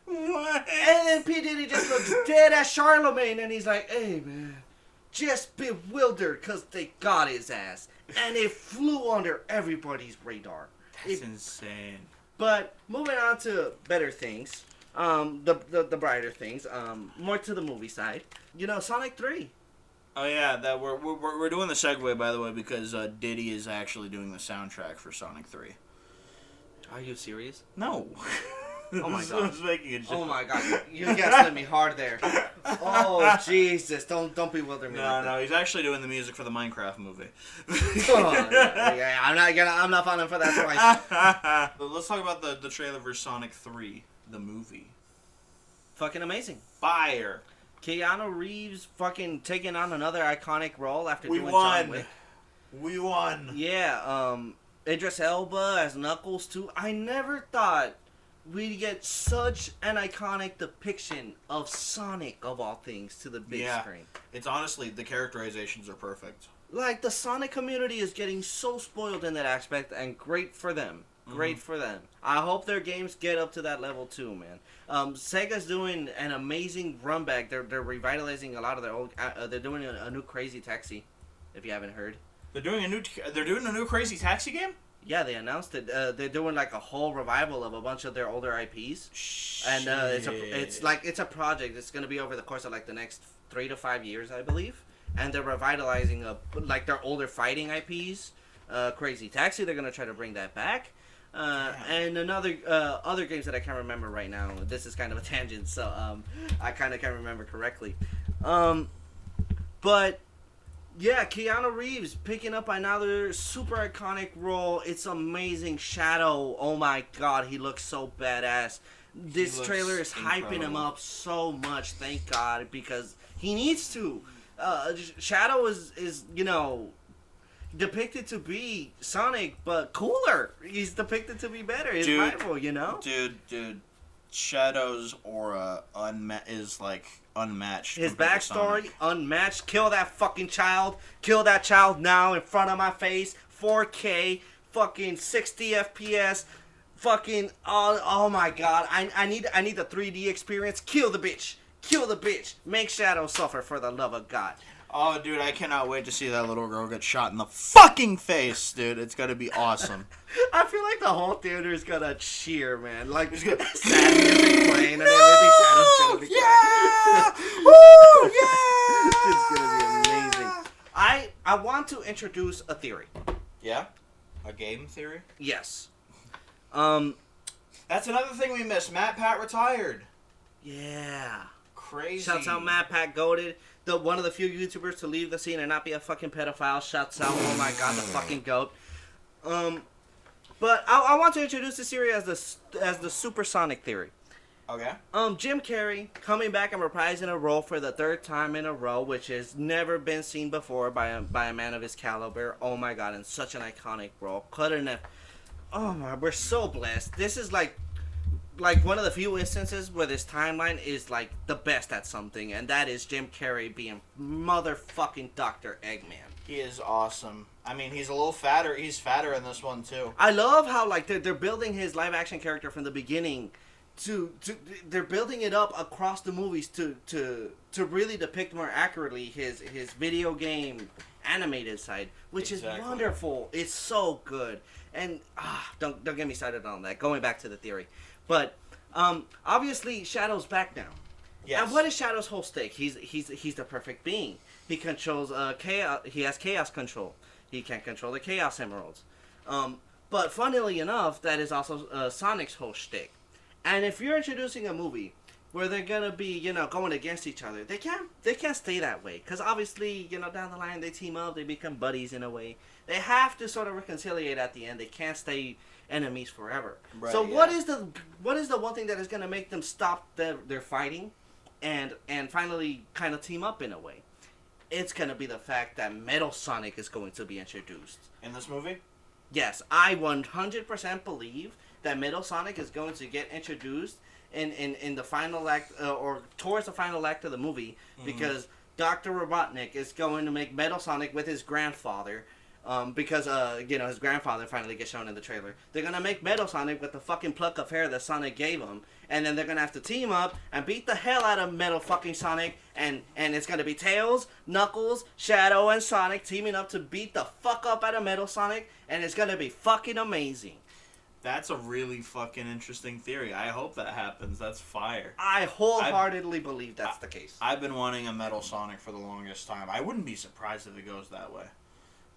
What? And then P. Diddy just looks dead at Charlamagne, and he's like, "Hey, man." Just bewildered because they got his ass. And it flew under everybody's radar. That's insane. But moving on to better things. The brighter things. More to the movie side. Sonic 3. Oh yeah, that we're doing the segue, by the way, because Diddy is actually doing the soundtrack for Sonic 3. Are you serious? No. Oh my god. Oh my god. You gaslit me hard there. Oh Jesus. Don't bewilder me. No, he's actually doing the music for the Minecraft movie. Yeah, I'm not falling for that twice. Let's talk about the trailer for Sonic 3, the movie. Fucking amazing. Fire. Keanu Reeves fucking taking on another iconic role after doing John Wick. We won. Yeah, Idris Elba as Knuckles too. I never thought we'd get such an iconic depiction of Sonic, of all things, to the big screen. It's honestly, the characterizations are perfect. Like, the Sonic community is getting so spoiled in that aspect, and great for them. Great for them. I hope their games get up to that level too, man. Sega's doing an amazing run back. They're revitalizing a lot of their old. They're doing a new Crazy Taxi, if you haven't heard. They're doing a new Crazy Taxi game? Yeah, they announced it. They're doing like a whole revival of a bunch of their older IPs, and it's a project. It's gonna be over the course of like the next 3 to 5 years, I believe. And they're revitalizing like their older fighting IPs. Crazy Taxi, they're gonna try to bring that back. And other games that I can't remember right now. This is kind of a tangent, so I kind of can't remember correctly. But yeah, Keanu Reeves picking up another super iconic role. It's amazing. Shadow, oh my god, he looks so badass. This trailer is hyping him up so much, thank God, because he needs to. Shadow is depicted to be Sonic, but cooler. He's depicted to be better. His rival, Dude. Shadow's aura is like unmatched. His backstory unmatched. Kill that fucking child. Kill that child now in front of my face. 4K, fucking 60 FPS. Fucking oh my god. I need the 3D experience. Kill the bitch. Kill the bitch. Make Shadow suffer for the love of God. Oh, dude, I cannot wait to see that little girl get shot in the fucking face, dude. It's gonna be awesome. I feel like the whole theater is gonna cheer, man. Like, sad music playing and everything. Shadow's gonna be yeah! Woo! Yeah! It's gonna be amazing. I want to introduce a theory. Yeah? A game theory? Yes. That's another thing we missed. Matt Pat retired. Yeah. Crazy. Shouts out Matt Pat Goated. One of the few YouTubers to leave the scene and not be a fucking pedophile. Shouts out, oh my god, the fucking goat. But I want to introduce this theory as the supersonic theory. Okay. Jim Carrey coming back and reprising a role for the third time in a row, which has never been seen before by a man of his caliber. Oh my god, and such an iconic role. Couldn't have. Oh my, we're so blessed. This is like one of the few instances where this timeline is like the best at something, and that is Jim Carrey being motherfucking Dr. Eggman. He is awesome. I mean, he's a little fatter. He's fatter in this one too. I love how like they're building his live action character from the beginning. They're building it up across the movies to really depict more accurately his video game animated side, which is wonderful. It's so good. And don't get me started on that. Going back to the theory. But obviously Shadow's back now. Yes. And what is Shadow's whole stake? He's the perfect being. He controls chaos. He has chaos control. He can control the Chaos Emeralds. But funnily enough, that is also Sonic's whole shtick. And if you're introducing a movie where they're gonna be, going against each other, they can't stay that way. Because obviously, down the line they team up, they become buddies in a way. They have to sort of reconciliate at the end. They can't stay enemies forever. Right, so what is the one thing that is gonna make them stop their fighting, and finally kind of team up in a way? It's gonna be the fact that Metal Sonic is going to be introduced in this movie. Yes, I 100% believe that Metal Sonic is going to get introduced in the final act or towards the final act of the movie, because Dr. Robotnik is going to make Metal Sonic with his grandfather. Because his grandfather finally gets shown in the trailer. They're gonna make Metal Sonic with the fucking pluck of hair that Sonic gave him, and then they're gonna have to team up and beat the hell out of Metal fucking Sonic, and it's gonna be Tails, Knuckles, Shadow, and Sonic teaming up to beat the fuck up out of Metal Sonic, and it's gonna be fucking amazing. That's a really fucking interesting theory. I hope that happens. That's fire. I wholeheartedly believe that's the case. I've been wanting a Metal Sonic for the longest time. I wouldn't be surprised if it goes that way.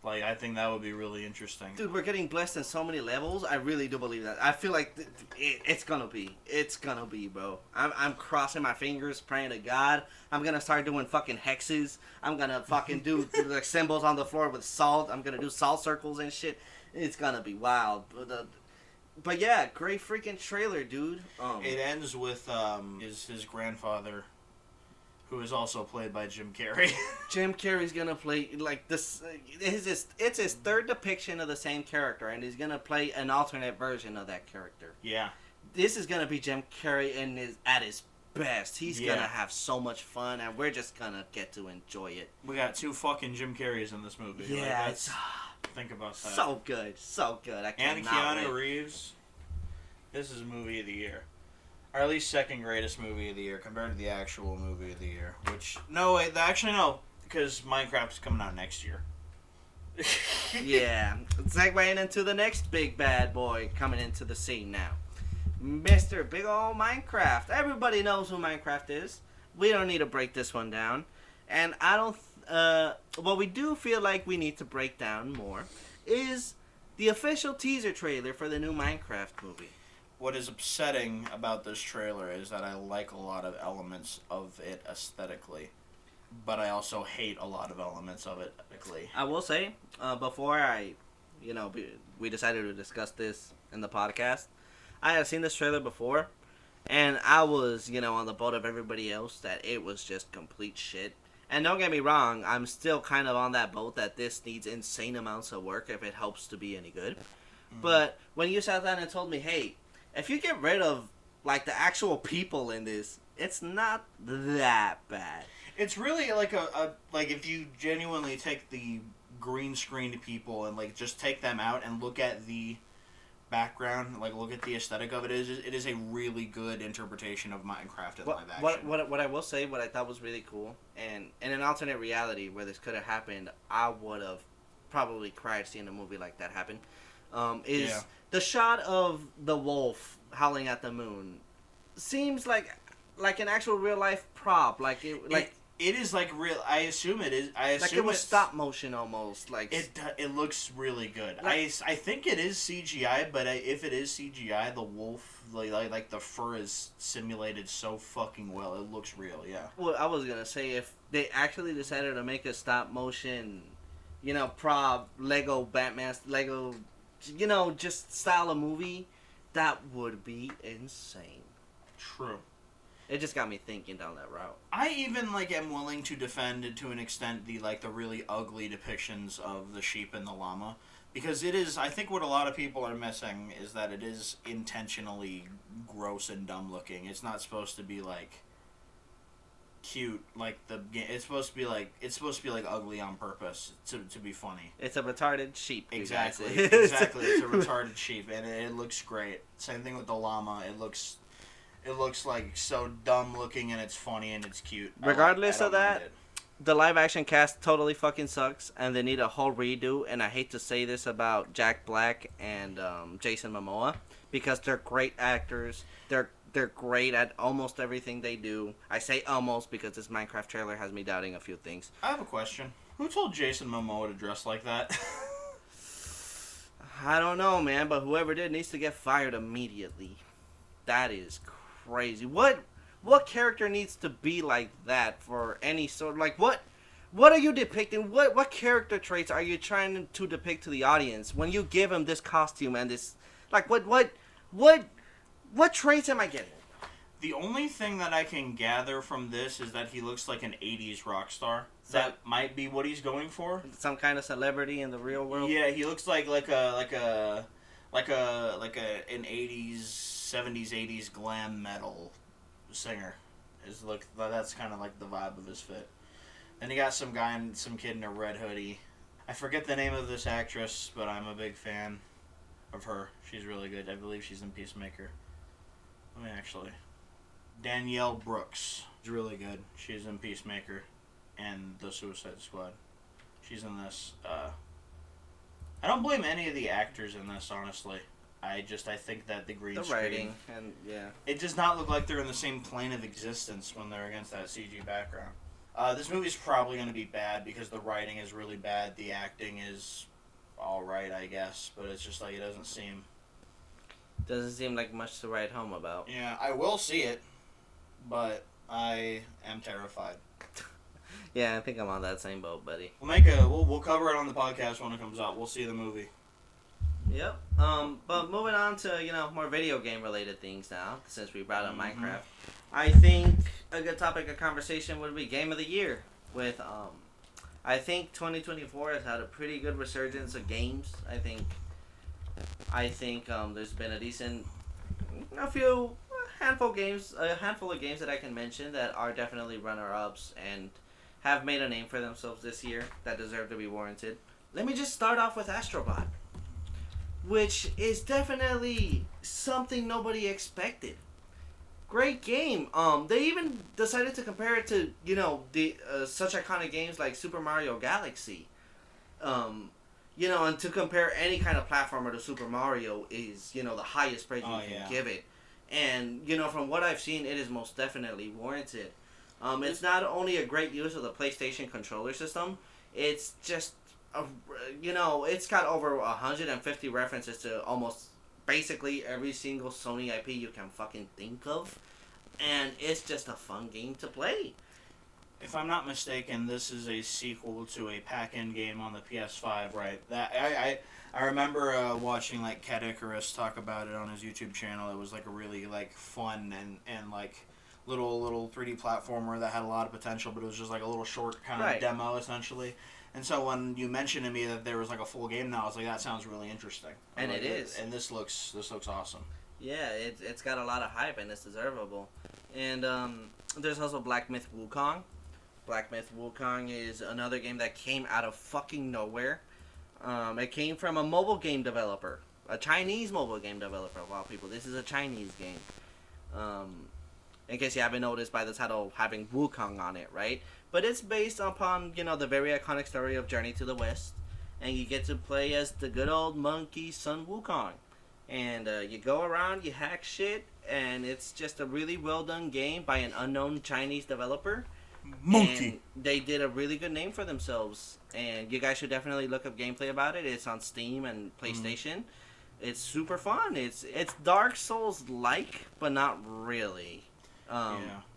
Like, I think that would be really interesting. Dude, we're getting blessed in so many levels. I really do believe that. I feel like it's gonna be. It's gonna be, bro. I'm crossing my fingers, praying to God. I'm gonna start doing fucking hexes. I'm gonna fucking do like symbols on the floor with salt. I'm gonna do salt circles and shit. It's gonna be wild. But yeah, great freaking trailer, dude. It ends with his grandfather, who is also played by Jim Carrey. Jim Carrey's gonna play like this. It's his third depiction of the same character, and he's gonna play an alternate version of that character. Yeah, this is gonna be Jim Carrey at his best. He's gonna have so much fun, and we're just gonna get to enjoy it. We got 2 fucking Jim Carreys in this movie. Yeah, like, think about that. So good, so good. And Keanu Reeves. This is movie of the year. Or at least second greatest movie of the year compared to the actual movie of the year. Which, no, wait, actually no, because Minecraft is coming out next year. Yeah, segueing into the next big bad boy coming into the scene now. Mr. Big Ol' Minecraft. Everybody knows who Minecraft is. We don't need to break this one down. And I don't, what we do feel like we need to break down more is the official teaser trailer for the new Minecraft movie. What is upsetting about this trailer is that I like a lot of elements of it aesthetically, but I also hate a lot of elements of it aesthetically. I will say, before we decided to discuss this in the podcast, I had seen this trailer before, and I was, on the boat of everybody else that it was just complete shit. And don't get me wrong, I'm still kind of on that boat that this needs insane amounts of work if it helps to be any good. But when you sat down and told me, hey, if you get rid of like the actual people in this, it's not that bad. It's really like like if you genuinely take the green screened people and like just take them out and look at the background, like look at the aesthetic of it is a really good interpretation of Minecraft in live action. What I will say, what I thought was really cool, and in an alternate reality where this could have happened, I would have probably cried seeing a movie like that happen. Is the shot of the wolf howling at the moon seems like an actual real life prop, it is like real. I assume it is. I assume like it was stop motion almost. Like it looks really good. Like, I think it is CGI, but if it is CGI, the wolf like the fur is simulated so fucking well. It looks real. Yeah. Well, I was gonna say if they actually decided to make a stop motion, prop Lego Batman Lego, just style of movie, that would be insane. True. It just got me thinking down that route. I even am willing to defend to an extent the really ugly depictions of the sheep and the llama, because it is. I think what a lot of people are missing is that it is intentionally gross and dumb looking. It's not supposed to be cute it's supposed to be ugly on purpose to be funny. It's a retarded sheep. Exactly. Exactly. It's a retarded sheep, and it looks great. Same thing with the llama. It looks like so dumb looking, and it's funny and it's cute. Regardless of that, the live action cast totally fucking sucks, and they need a whole redo. And I hate to say this about Jack Black and Jason Momoa, because they're great actors. They're great at almost everything they do. I say almost because this Minecraft trailer has me doubting a few things. I have a question. Who told Jason Momoa to dress like that? I don't know, man, but whoever did needs to get fired immediately. That is crazy. What character needs to be like that for any sort of what are you depicting? What character traits are you trying to depict to the audience when you give him this costume and this what traits am I getting? The only thing that I can gather from this is that he looks like an 80s rock star. That might be what he's going for. Some kind of celebrity in the real world. Yeah, he looks like an 80s, 70s, 80s glam metal singer. That's kind of like the vibe of his fit. Then you got some kid in a red hoodie. I forget the name of this actress, but I'm a big fan of her. She's really good. I believe she's in Peacemaker. Danielle Brooks is really good. She's in Peacemaker and The Suicide Squad. She's in this. I don't blame any of the actors in this, honestly. I think that the green screen, writing, and it does not look like they're in the same plane of existence when they're against that CG background. This movie's probably going to be bad because the writing is really bad. The acting is all right, I guess, but it's just it doesn't seem like much to write home about. Yeah, I will see it, but I am terrified. Yeah, I think I'm on that same boat, buddy. We'll cover it on the podcast when it comes out. We'll see the movie. Yep. But moving on to more video game related things now, since we brought up Minecraft. I think a good topic of conversation would be Game of the Year. With I think 2024 has had a pretty good resurgence of games. I think there's been a handful of games that I can mention that are definitely runner-ups and have made a name for themselves this year that deserve to be warranted. Let me just start off with Astro Bot, which is definitely something nobody expected. Great game. They even decided to compare it to the such iconic games like Super Mario Galaxy. And to compare any kind of platformer to Super Mario is the highest praise you can give it. And from what I've seen, it is most definitely warranted. It's not only a great use of the PlayStation controller system, it's just it's got over 150 references to almost basically every single Sony IP you can fucking think of, and it's just a fun game to play. If I'm not mistaken, this is a sequel to a pack-in game on the PS5, right? That I remember watching Cat Icarus talk about it on his YouTube channel. It was a really fun and little 3D platformer that had a lot of potential, but it was just a little short kind of demo essentially. And so when you mentioned to me that there was a full game now, I was like, that sounds really interesting. And it is. And this looks awesome. Yeah, it's got a lot of hype and it's deservable. And there's also Black Myth Wukong. Black Myth Wukong is another game that came out of fucking nowhere. It came from a mobile game developer. A Chinese mobile game developer, of all people. This is a Chinese game. In case you haven't noticed by the title having Wukong on it, right? But it's based upon, the very iconic story of Journey to the West. And you get to play as the good old monkey Sun Wukong. And you go around, you hack shit, and it's just a really well done game by an unknown Chinese developer. Monkey. And they did a really good name for themselves. And you guys should definitely look up gameplay about it. It's on Steam and PlayStation. It's super fun. It's Dark Souls like, but not really.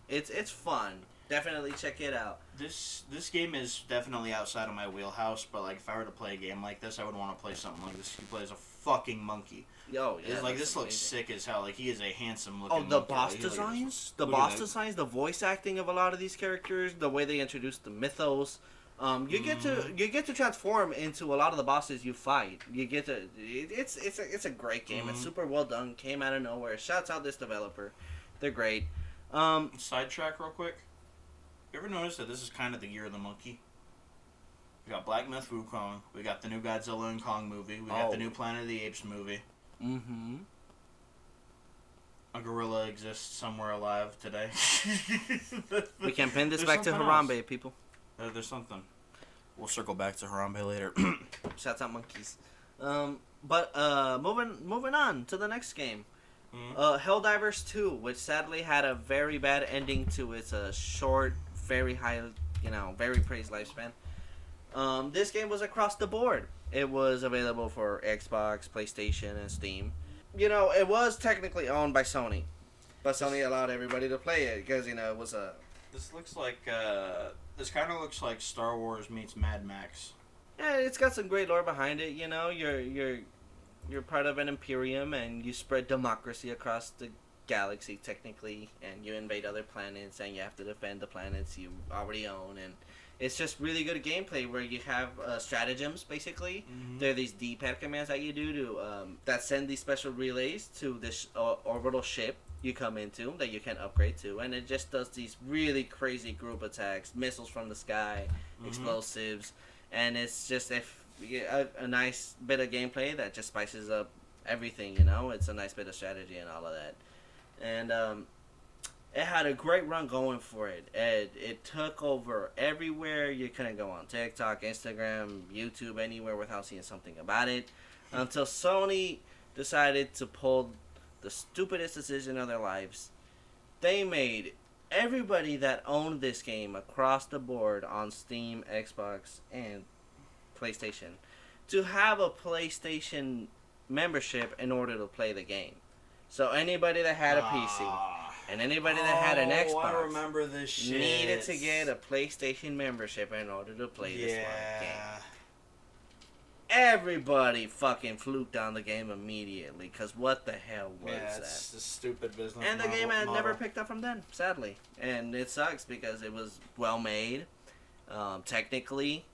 It's fun. Definitely check it out. This game is definitely outside of my wheelhouse, but like if I were to play a game like this, I would want to play something like this. He plays a fucking monkey. Yo, yeah, like this looks sick as hell. Like he is a handsome looking. Oh, the boss designs, the voice acting of a lot of these characters, the way they introduce the mythos. You get to transform into a lot of the bosses you fight. You get to it's a great game. It's super well done. Came out of nowhere. Shouts out this developer. They're great. Sidetrack real quick. You ever notice that this is kind of the year of the monkey? We got Black Myth Wukong. We got the new Godzilla and Kong movie. We got the new Planet of the Apes movie. Mm-hmm. A gorilla exists somewhere alive today. We can pin this back to Harambe, else. People. There's something. We'll circle back to Harambe later. Shouts out monkeys. But moving on to the next game. Helldivers 2, which sadly had a very bad ending to its short, very high, very praised lifespan. This game was across the board. It was available for Xbox, PlayStation, and Steam. It was technically owned by Sony, but Sony allowed everybody to play it because it was a. This looks like this kind of looks like Star Wars meets Mad Max. Yeah, it's got some great lore behind it. You're part of an imperium and you spread democracy across the galaxy technically, and you invade other planets and you have to defend the planets you already own, and it's just really good gameplay where you have stratagems basically. There are these D-pad commands that you do to that send these special relays to this orbital ship you come into that you can upgrade to, and it just does these really crazy group attacks, missiles from the sky, explosives, and it's just a nice bit of gameplay that just spices up everything. It's a nice bit of strategy and all of that, and it had a great run going for it. It took over everywhere. You couldn't go on TikTok, Instagram, YouTube, anywhere without seeing something about it, until Sony decided to pull the stupidest decision of their lives. They made everybody that owned this game across the board on Steam, Xbox, and PlayStation to have a PlayStation membership in order to play the game. So anybody that had a PC and anybody that had an Xbox, I remember this shit, needed to get a PlayStation membership in order to play this game. Everybody fucking fluked on the game immediately, because what the hell was that? It's a stupid business. And the game had never picked up from then, sadly. And it sucks because it was well made, technically,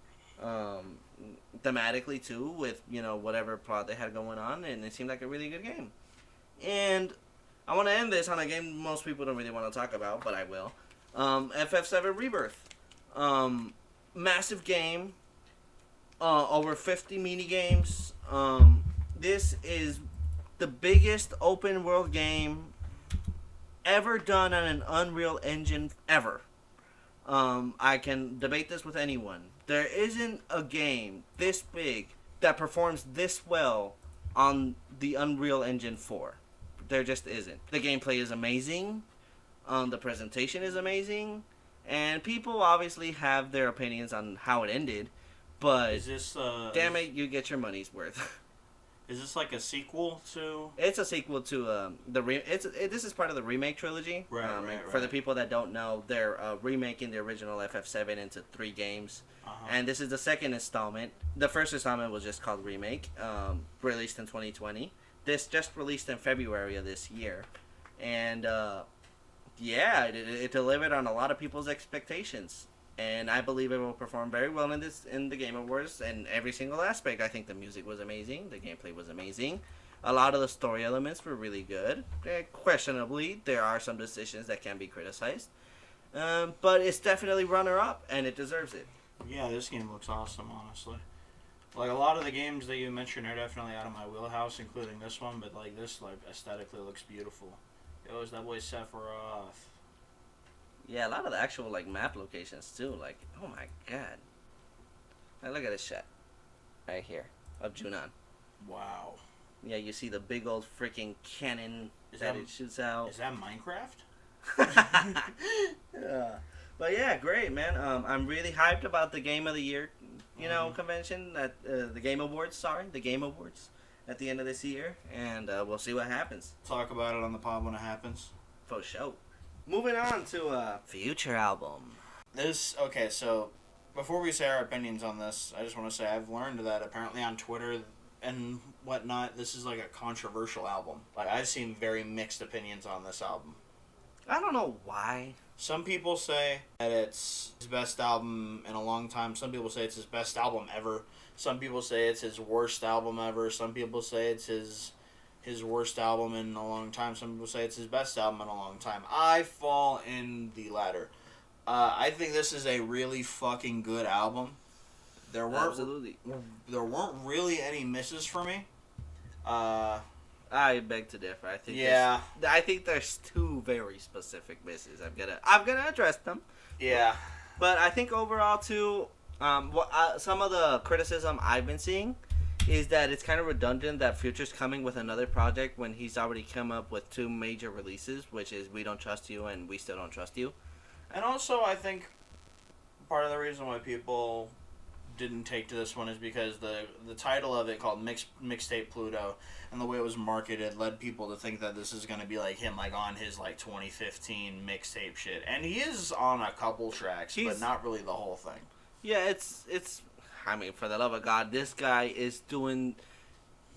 thematically too, with whatever plot they had going on, and it seemed like a really good game. And I want to end this on a game most people don't really want to talk about, but I will. FF7 Rebirth, massive game, over 50 mini games. This is the biggest open world game ever done on an Unreal Engine ever. I can debate this with anyone. There isn't a game this big that performs this well on the Unreal Engine 4. There just isn't. The gameplay is amazing. The presentation is amazing. And people obviously have their opinions on how it ended. But is this, damn it, you get your money's worth. Is this like a sequel to? It's a sequel to this is part of the remake trilogy. Right. For the people that don't know, they're remaking the original FF7 into 3 games, and this is the second installment. The first installment was just called Remake, released in 2020. This just released in February of this year, and it delivered on a lot of people's expectations. And I believe it will perform very well in the Game Awards in every single aspect. I think the music was amazing. The gameplay was amazing. A lot of the story elements were really good. Questionably, there are some decisions that can be criticized. But it's definitely runner-up, and it deserves it. Yeah, this game looks awesome, honestly. Like, a lot of the games that you mentioned are definitely out of my wheelhouse, including this one, but, like, this, like, aesthetically looks beautiful. Yo, is that boy Sephiroth? Yeah, a lot of the actual, like, map locations, too. Like, oh my god. Now, look at this shot. Right here. Of Junon. Wow. Yeah, you see the big old freaking cannon that it shoots out. Is that Minecraft? But yeah, great, man. I'm really hyped about the Game of the Year, convention at the Game Awards. The Game Awards at the end of this year, and we'll see what happens. Talk about it on the pod when it happens. For sure. Moving on to future album. So before we say our opinions on this, I just want to say I've learned that apparently on Twitter and whatnot, this is like a controversial album. Like, I've seen very mixed opinions on this album. I don't know why. Some people say that it's his best album in a long time. Some people say it's his best album ever. Some people say it's his worst album ever. Some people say it's his worst album in a long time. Some people say it's his best album in a long time. I fall in the latter. I think this is a really fucking good album. There weren't really any misses for me. I beg to differ. I think there's two very specific misses. I'm gonna address them. Yeah. But I think overall too, some of the criticism I've been seeing is that it's kind of redundant that Future's coming with another project when he's already come up with two major releases, which is We Don't Trust You and We Still Don't Trust You. And also, I think part of the reason why people didn't take to this one is because the title of it, called Mixtape Pluto, and the way it was marketed led people to think that this is going to be like him, like on his like 2015 mixtape shit. And he is on a couple tracks, but not really the whole thing. Yeah, it's I mean, for the love of God, this guy is doing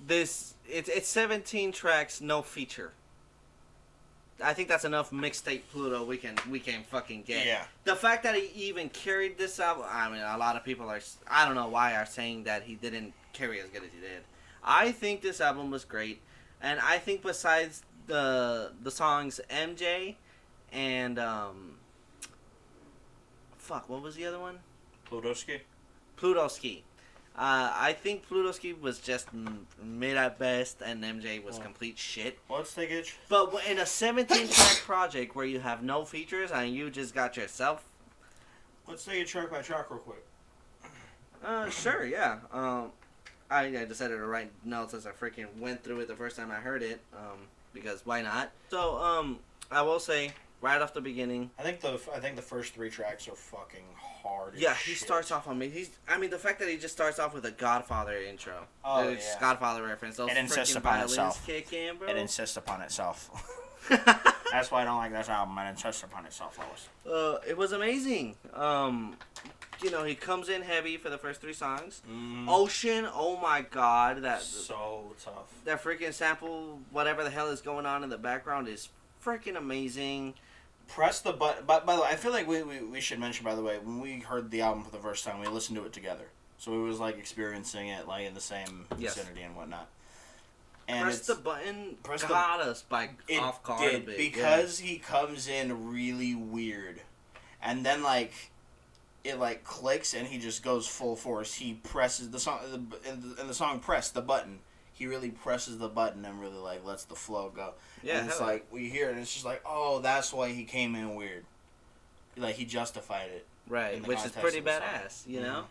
this. It's 17 tracks, no feature. I think that's enough Mixtape Pluto we can fucking get. Yeah. The fact that he even carried this album, I mean, a lot of people I don't know why, are saying that he didn't carry as good as he did. I think this album was great, and I think besides the songs MJ and what was the other one? Plutoski. I think Plutoski was just mid at best, and MJ was complete shit. Let's take it. But in a 17-track project where you have no features and you just got yourself... Let's take it track by track real quick. Sure, yeah. I decided to write notes as I freaking went through it the first time I heard it, because why not? So, I will say, right off the beginning... I think the first three tracks are fucking hard. Yeah, he starts off on me. The fact that he just starts off with a Godfather intro. Oh, yeah. Godfather reference. Those it insists upon itself. Kick in, bro. It insists upon itself. That's why I don't like this album. It insists upon itself always. It was amazing. He comes in heavy for the first three songs. Mm. Ocean, oh my god, that's so tough. That freaking sample, whatever the hell is going on in the background, is freaking amazing. Press the button. By the way, I feel like we should mention, by the way, when we heard the album for the first time, we listened to it together. So we was like experiencing it like in the same vicinity and whatnot. And Press the button got us by off guard a bit. Because he comes in really weird. And then it clicks and he just goes full force. He presses the song in the song Press the Button. He really presses the button and really lets the flow go. Yeah, and it's we hear it and it's just oh, that's why he came in weird. He justified it. Right, which is pretty badass, you know?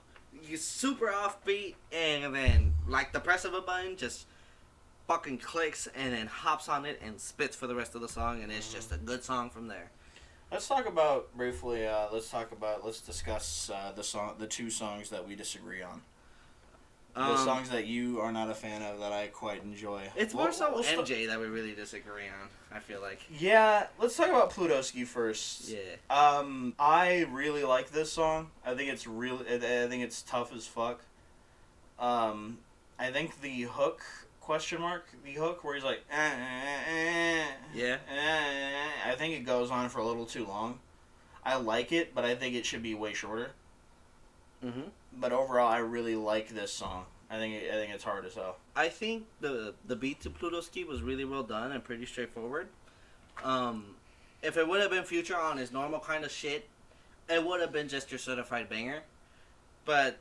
You're super offbeat and then the press of a button just fucking clicks and then hops on it and spits for the rest of the song, and it's just a good song from there. Let's talk about briefly. Let's discuss the two songs that we disagree on. The songs that you are not a fan of that I quite enjoy. It's more so MJ that we really disagree on, I feel like. Yeah, let's talk about Plutoski first. Yeah. I really like this song. I think it's tough as fuck. I think the hook, the hook where he's like, yeah. I think it goes on for a little too long. I like it, but I think it should be way shorter. Mm-hmm. But overall, I really like this song. I think it's hard as hell. I think the beat to Pluto Ski was really well done and pretty straightforward. If it would have been Future on his normal kind of shit, it would have been just your certified banger. But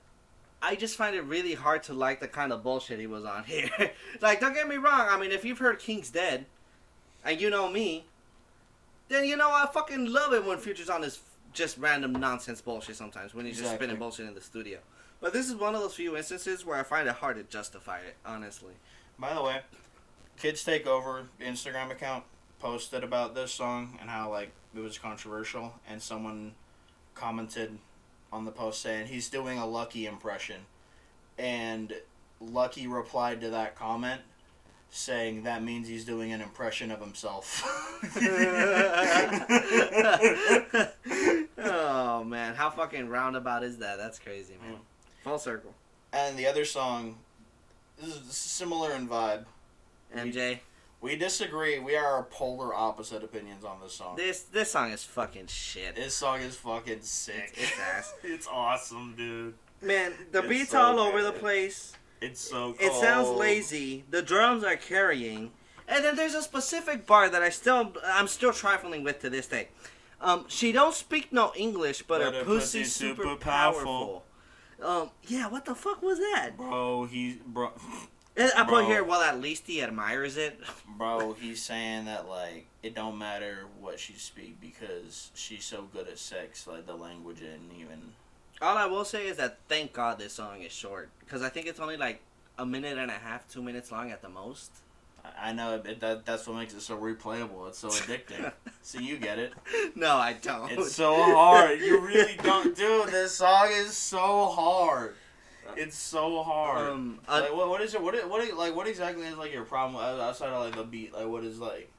I just find it really hard to like the kind of bullshit he was on here. Like, don't get me wrong. I mean, if you've heard King's Dead, and you know me, then you know I fucking love it when Future's on his just random nonsense bullshit sometimes, when he's just spinning bullshit in the studio. But this is one of those few instances where I find it hard to justify it, honestly. By the way, Kids Take Over Instagram account posted about this song and how, like, it was controversial, and someone commented on the post saying he's doing a Lucky impression, and Lucky replied to that comment saying that means he's doing an impression of himself. Oh man, how fucking roundabout is that? That's crazy, man. Full circle. And the other song, this is similar in vibe. MJ. We disagree. We are polar opposite opinions on this song. This song is fucking shit. This song is fucking sick. It's ass. It's awesome, dude. Man, the beat's so all good. over the place. It's so cool. It sounds lazy. The drums are carrying. And then there's a specific bar that I'm still trifling with to this day. She don't speak no English, but her pussy's super powerful. Yeah, what the fuck was that? Bro. I put here, well, at least he admires it. Bro, he's saying that, like, it don't matter what she speak because she's so good at sex, like, the language and even... All I will say is that thank God this song is short. Because I think it's only, like, 1.5 minutes, 2 minutes long at the most. I know, that's what makes it so replayable. It's so addicting. So you get it. No, I don't. It's so hard. You really don't. Dude, this song is so hard. It's so hard. Like, what is it? What exactly is like your problem outside of like the beat? Like, what is like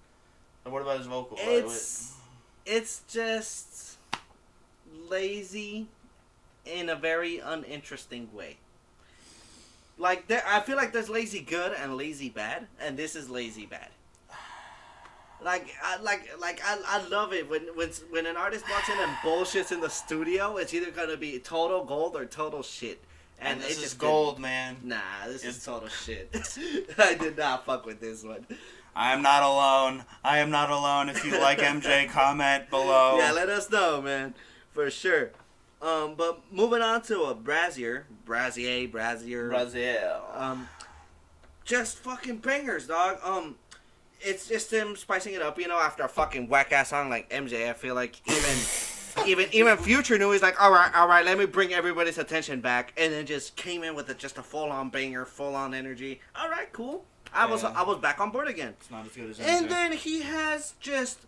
what about his vocal? It's just lazy in a very uninteresting way. Like I feel like there's lazy good and lazy bad, and this is lazy bad. I love it when an artist walks in and bullshits in the studio. It's either gonna be total gold or total shit. And this is gold, man. Nah, this is total shit. I did not fuck with this one. I am not alone. I am not alone. If you like MJ, comment below. Yeah, let us know, man. For sure. But moving on to a Brazier. Just fucking bangers, dog. It's just him spicing it up, you know, after a fucking whack-ass song like MJ. I feel like even Future knew. He's like, all right, let me bring everybody's attention back, and then just came in with just a full-on banger, full-on energy. All right, cool. I was back on board again. It's not as good as MJ. And then he has just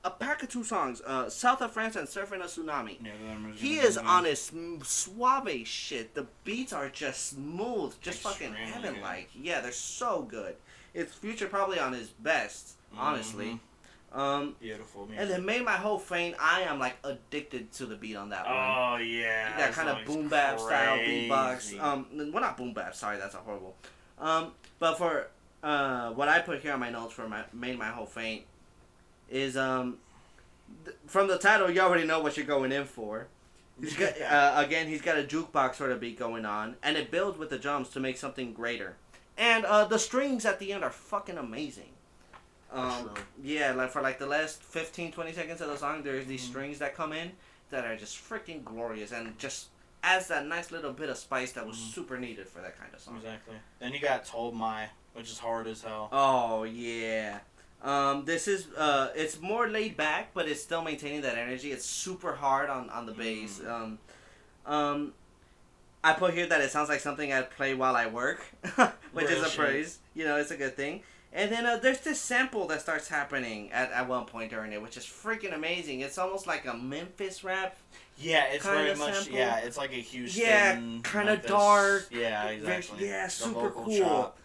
a pack of 2 songs, South of France and Surfing a Tsunami. Yeah, he is on his suave shit. The beats are just smooth, just fucking heaven-like. Yeah, they're so good. It's Future probably on his best, honestly. Beautiful music. And then Made My Whole Faint, I am like addicted to the beat on that one. Oh yeah. That kind of boom bap style beatbox. Well, not boom bap, sorry, that's a horrible. But for what I put here on my notes for Made My Whole Faint is from the title you already know what you're going in for. He's got, he's got a jukebox sort of beat going on, and it builds with the drums to make something greater. And the strings at the end are fucking amazing. Yeah, like for like the last 15-20 seconds of the song, there's these strings that come in that are just freaking glorious and just adds that nice little bit of spice that was super needed for that kind of song. Exactly. Then you got Told My, which is hard as hell. Oh yeah. This is it's more laid back, but it's still maintaining that energy. It's super hard on the bass. I put here that it sounds like something I'd play while I work, which is a praise. You know, it's a good thing. And then there's this sample that starts happening at one point during it, which is freaking amazing. It's almost like a Memphis rap. Yeah, it's very much. Sample. Yeah, it's like a Houston. Yeah, kind of like dark. Yeah, exactly. Yeah, super cool. Chop.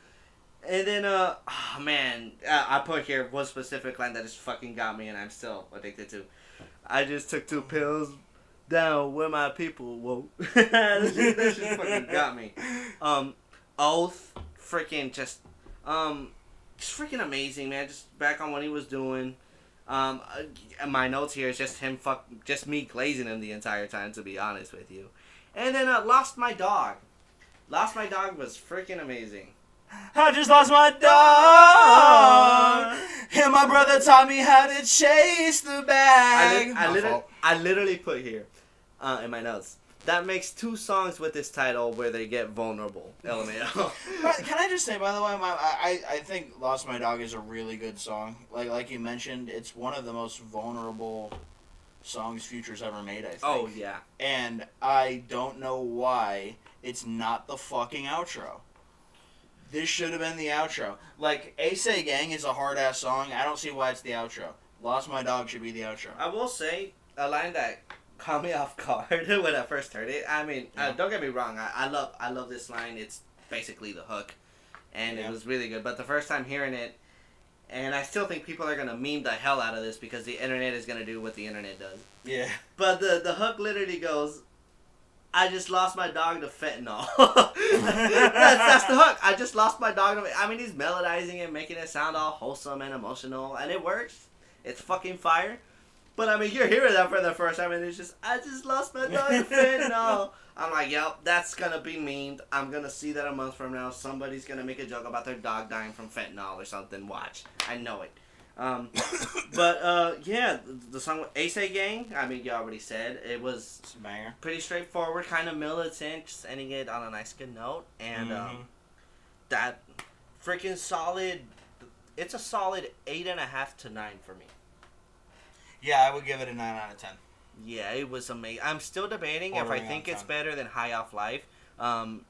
And then, I put here one specific line that just fucking got me, and I'm still addicted to. I just took 2 pills down where my people woke. that shit fucking got me. Oath, freaking just freaking amazing, man. Just back on what he was doing. My notes here is just just me glazing him the entire time, to be honest with you. And then Lost My Dog. Lost My Dog was freaking amazing. I just lost my dog, and my brother taught me how to chase the bag. I literally put here in my notes. That makes 2 songs with this title where they get vulnerable. LMAO. Can I just say, by the way, I think "Lost My Dog" is a really good song. Like you mentioned, it's one of the most vulnerable songs Future's ever made, I think. Oh, yeah. And I don't know why it's not the fucking outro. This should have been the outro. Like, Ace Gang is a hard-ass song. I don't see why it's the outro. Lost My Dog should be the outro. I will say, a line that caught me off guard when I first heard it. I mean, don't get me wrong. I love this line. It's basically the hook. And it was really good. But the first time hearing it, and I still think people are going to meme the hell out of this because the internet is going to do what the internet does. Yeah. But the hook literally goes, I just lost my dog to fentanyl. that's the hook. I just lost my dog to... I mean, he's melodizing it, making it sound all wholesome and emotional. And it works. It's fucking fire. But, I mean, you're hearing that for the first time, and it's just, I just lost my dog to fentanyl. I'm like, yep, that's going to be memed. I'm going to see that a month from now. Somebody's going to make a joke about their dog dying from fentanyl or something. Watch. I know it. Yeah, the song with Ace Gang, I mean, you already said, it was It's a banger. Pretty straightforward, kind of militant, just ending it on a nice good note. And that freaking solid, it's a solid 8.5 to 9 for me. Yeah, I would give it a 9 out of 10. Yeah, it was amazing. I'm still debating if I think it's better than High Off Life. And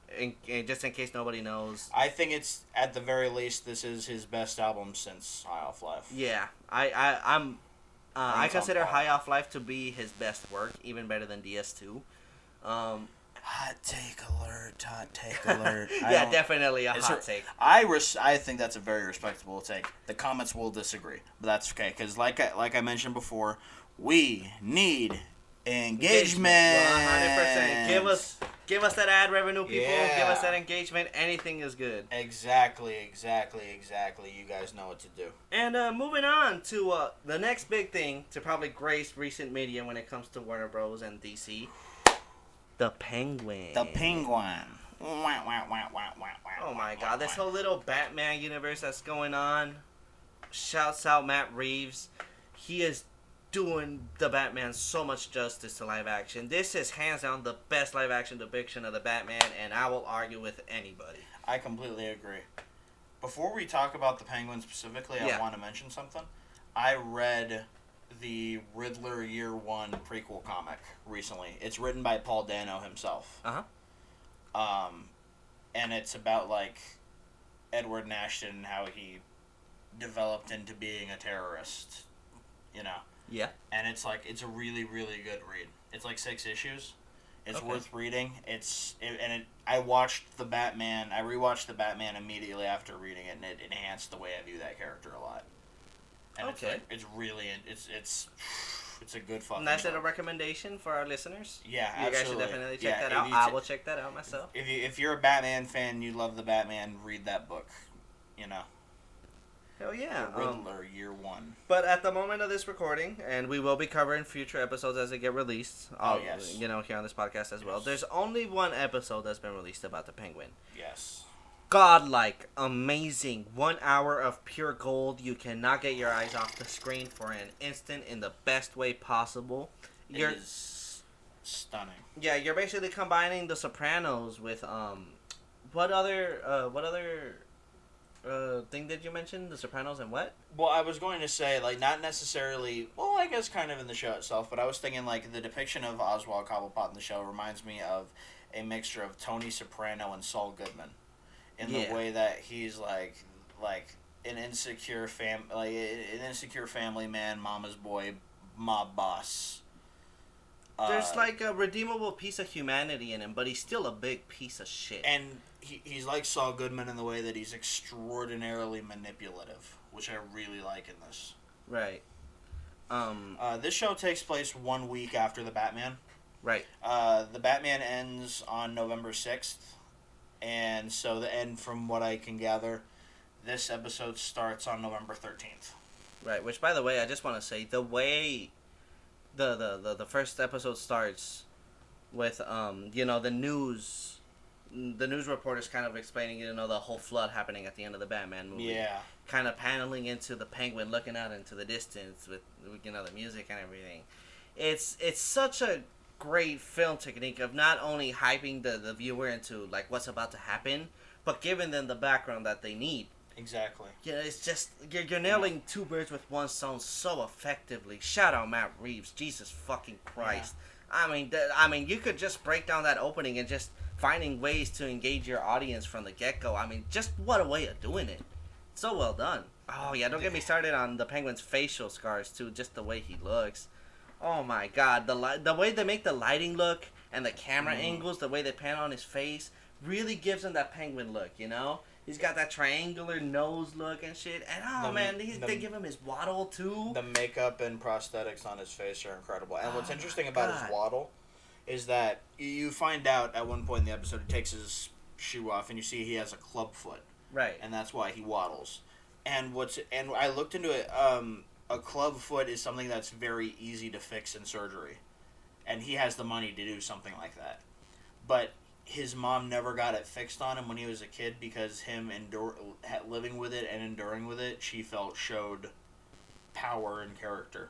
just in case nobody knows, I think it's, at the very least, this is his best album since High Off Life. Yeah, I consider High Off Life to be his best work, even better than DS2. Hot take alert. Yeah, definitely a hot take. I think that's a very respectable take. The comments will disagree, but that's okay, because like I mentioned before, we need engagement. 100%. Give us that ad revenue, people. Yeah. Give us that engagement. Anything is good. Exactly. You guys know what to do. And moving on to the next big thing to probably grace recent media when it comes to Warner Bros. And DC. The Penguin. The Penguin. Oh my god, this whole little Batman universe that's going on. Shouts out Matt Reeves. He is doing the Batman so much justice to live action. This is hands down the best live action depiction of the Batman, and I will argue with anybody. I completely agree. Before we talk about the Penguin specifically, I want to mention something. I read the Riddler Year One prequel comic recently. It's written by Paul Dano himself. And it's about like Edward Nashton and how he developed into being a terrorist. You know. Yeah. And it's like, it's a really, really good read. It's like 6 issues. It's worth reading. I rewatched the Batman immediately after reading it, and it enhanced the way I view that character a lot. And it's really, it's a good fucking Nice book. little recommendation for our listeners. Yeah, you absolutely. guys should definitely check that out. I will check that out myself. If you're a Batman fan, you love the Batman, read that book. You know. Hell yeah. Riddler Year One. But at the moment of this recording, and we will be covering future episodes as they get released. Yes. You know, here on this podcast as well. There's only one episode that's been released about the Penguin. Yes. Godlike, amazing, 1 hour of pure gold. You cannot get your eyes off the screen for an instant in the best way possible. It is stunning. Yeah, you're basically combining The Sopranos with what other thing did you mention? The Sopranos and what? Well, I was going to say, like, not necessarily, well, I guess kind of in the show itself, but I was thinking, like, the depiction of Oswald Cobblepot in the show reminds me of a mixture of Tony Soprano and Saul Goodman. In the way that he's, like an insecure family man, mama's boy, mob boss. There's, like, a redeemable piece of humanity in him, but he's still a big piece of shit. And he's like Saul Goodman in the way that he's extraordinarily manipulative, which I really like in this. Right. This show takes place 1 week after the Batman. Right. The Batman ends on November 6th, and from what I can gather, this episode starts on November 13th. Right, which, by the way, I just want to say, the way the first episode starts with, the news, the news reporters kind of explaining, you know, the whole flood happening at the end of the Batman movie. Yeah. Kind of paneling into the Penguin looking out into the distance with you know, the music and everything. It's such a great film technique of not only hyping the viewer into, like, what's about to happen, but giving them the background that they need. Exactly. Yeah, it's just, you're nailing two birds with one stone so effectively. Shout out Matt Reeves. Jesus fucking Christ. Yeah. I mean, you could just break down that opening and just finding ways to engage your audience from the get-go. I mean, just what a way of doing it. So well done. Oh, yeah, don't get me started on the Penguin's facial scars, too. Just the way he looks. Oh, my God. The way they make the lighting look and the camera angles, the way they pan on his face, really gives him that Penguin look, you know? He's got that triangular nose look and shit. And, they give him his waddle, too. The makeup and prosthetics on his face are incredible. And what's interesting about his waddle is that you find out at one point in the episode he takes his shoe off and you see he has a club foot. Right. And that's why he waddles. And I looked into it, a club foot is something that's very easy to fix in surgery. And he has the money to do something like that. But his mom never got it fixed on him when he was a kid because him living with it and enduring with it, she felt showed power and character.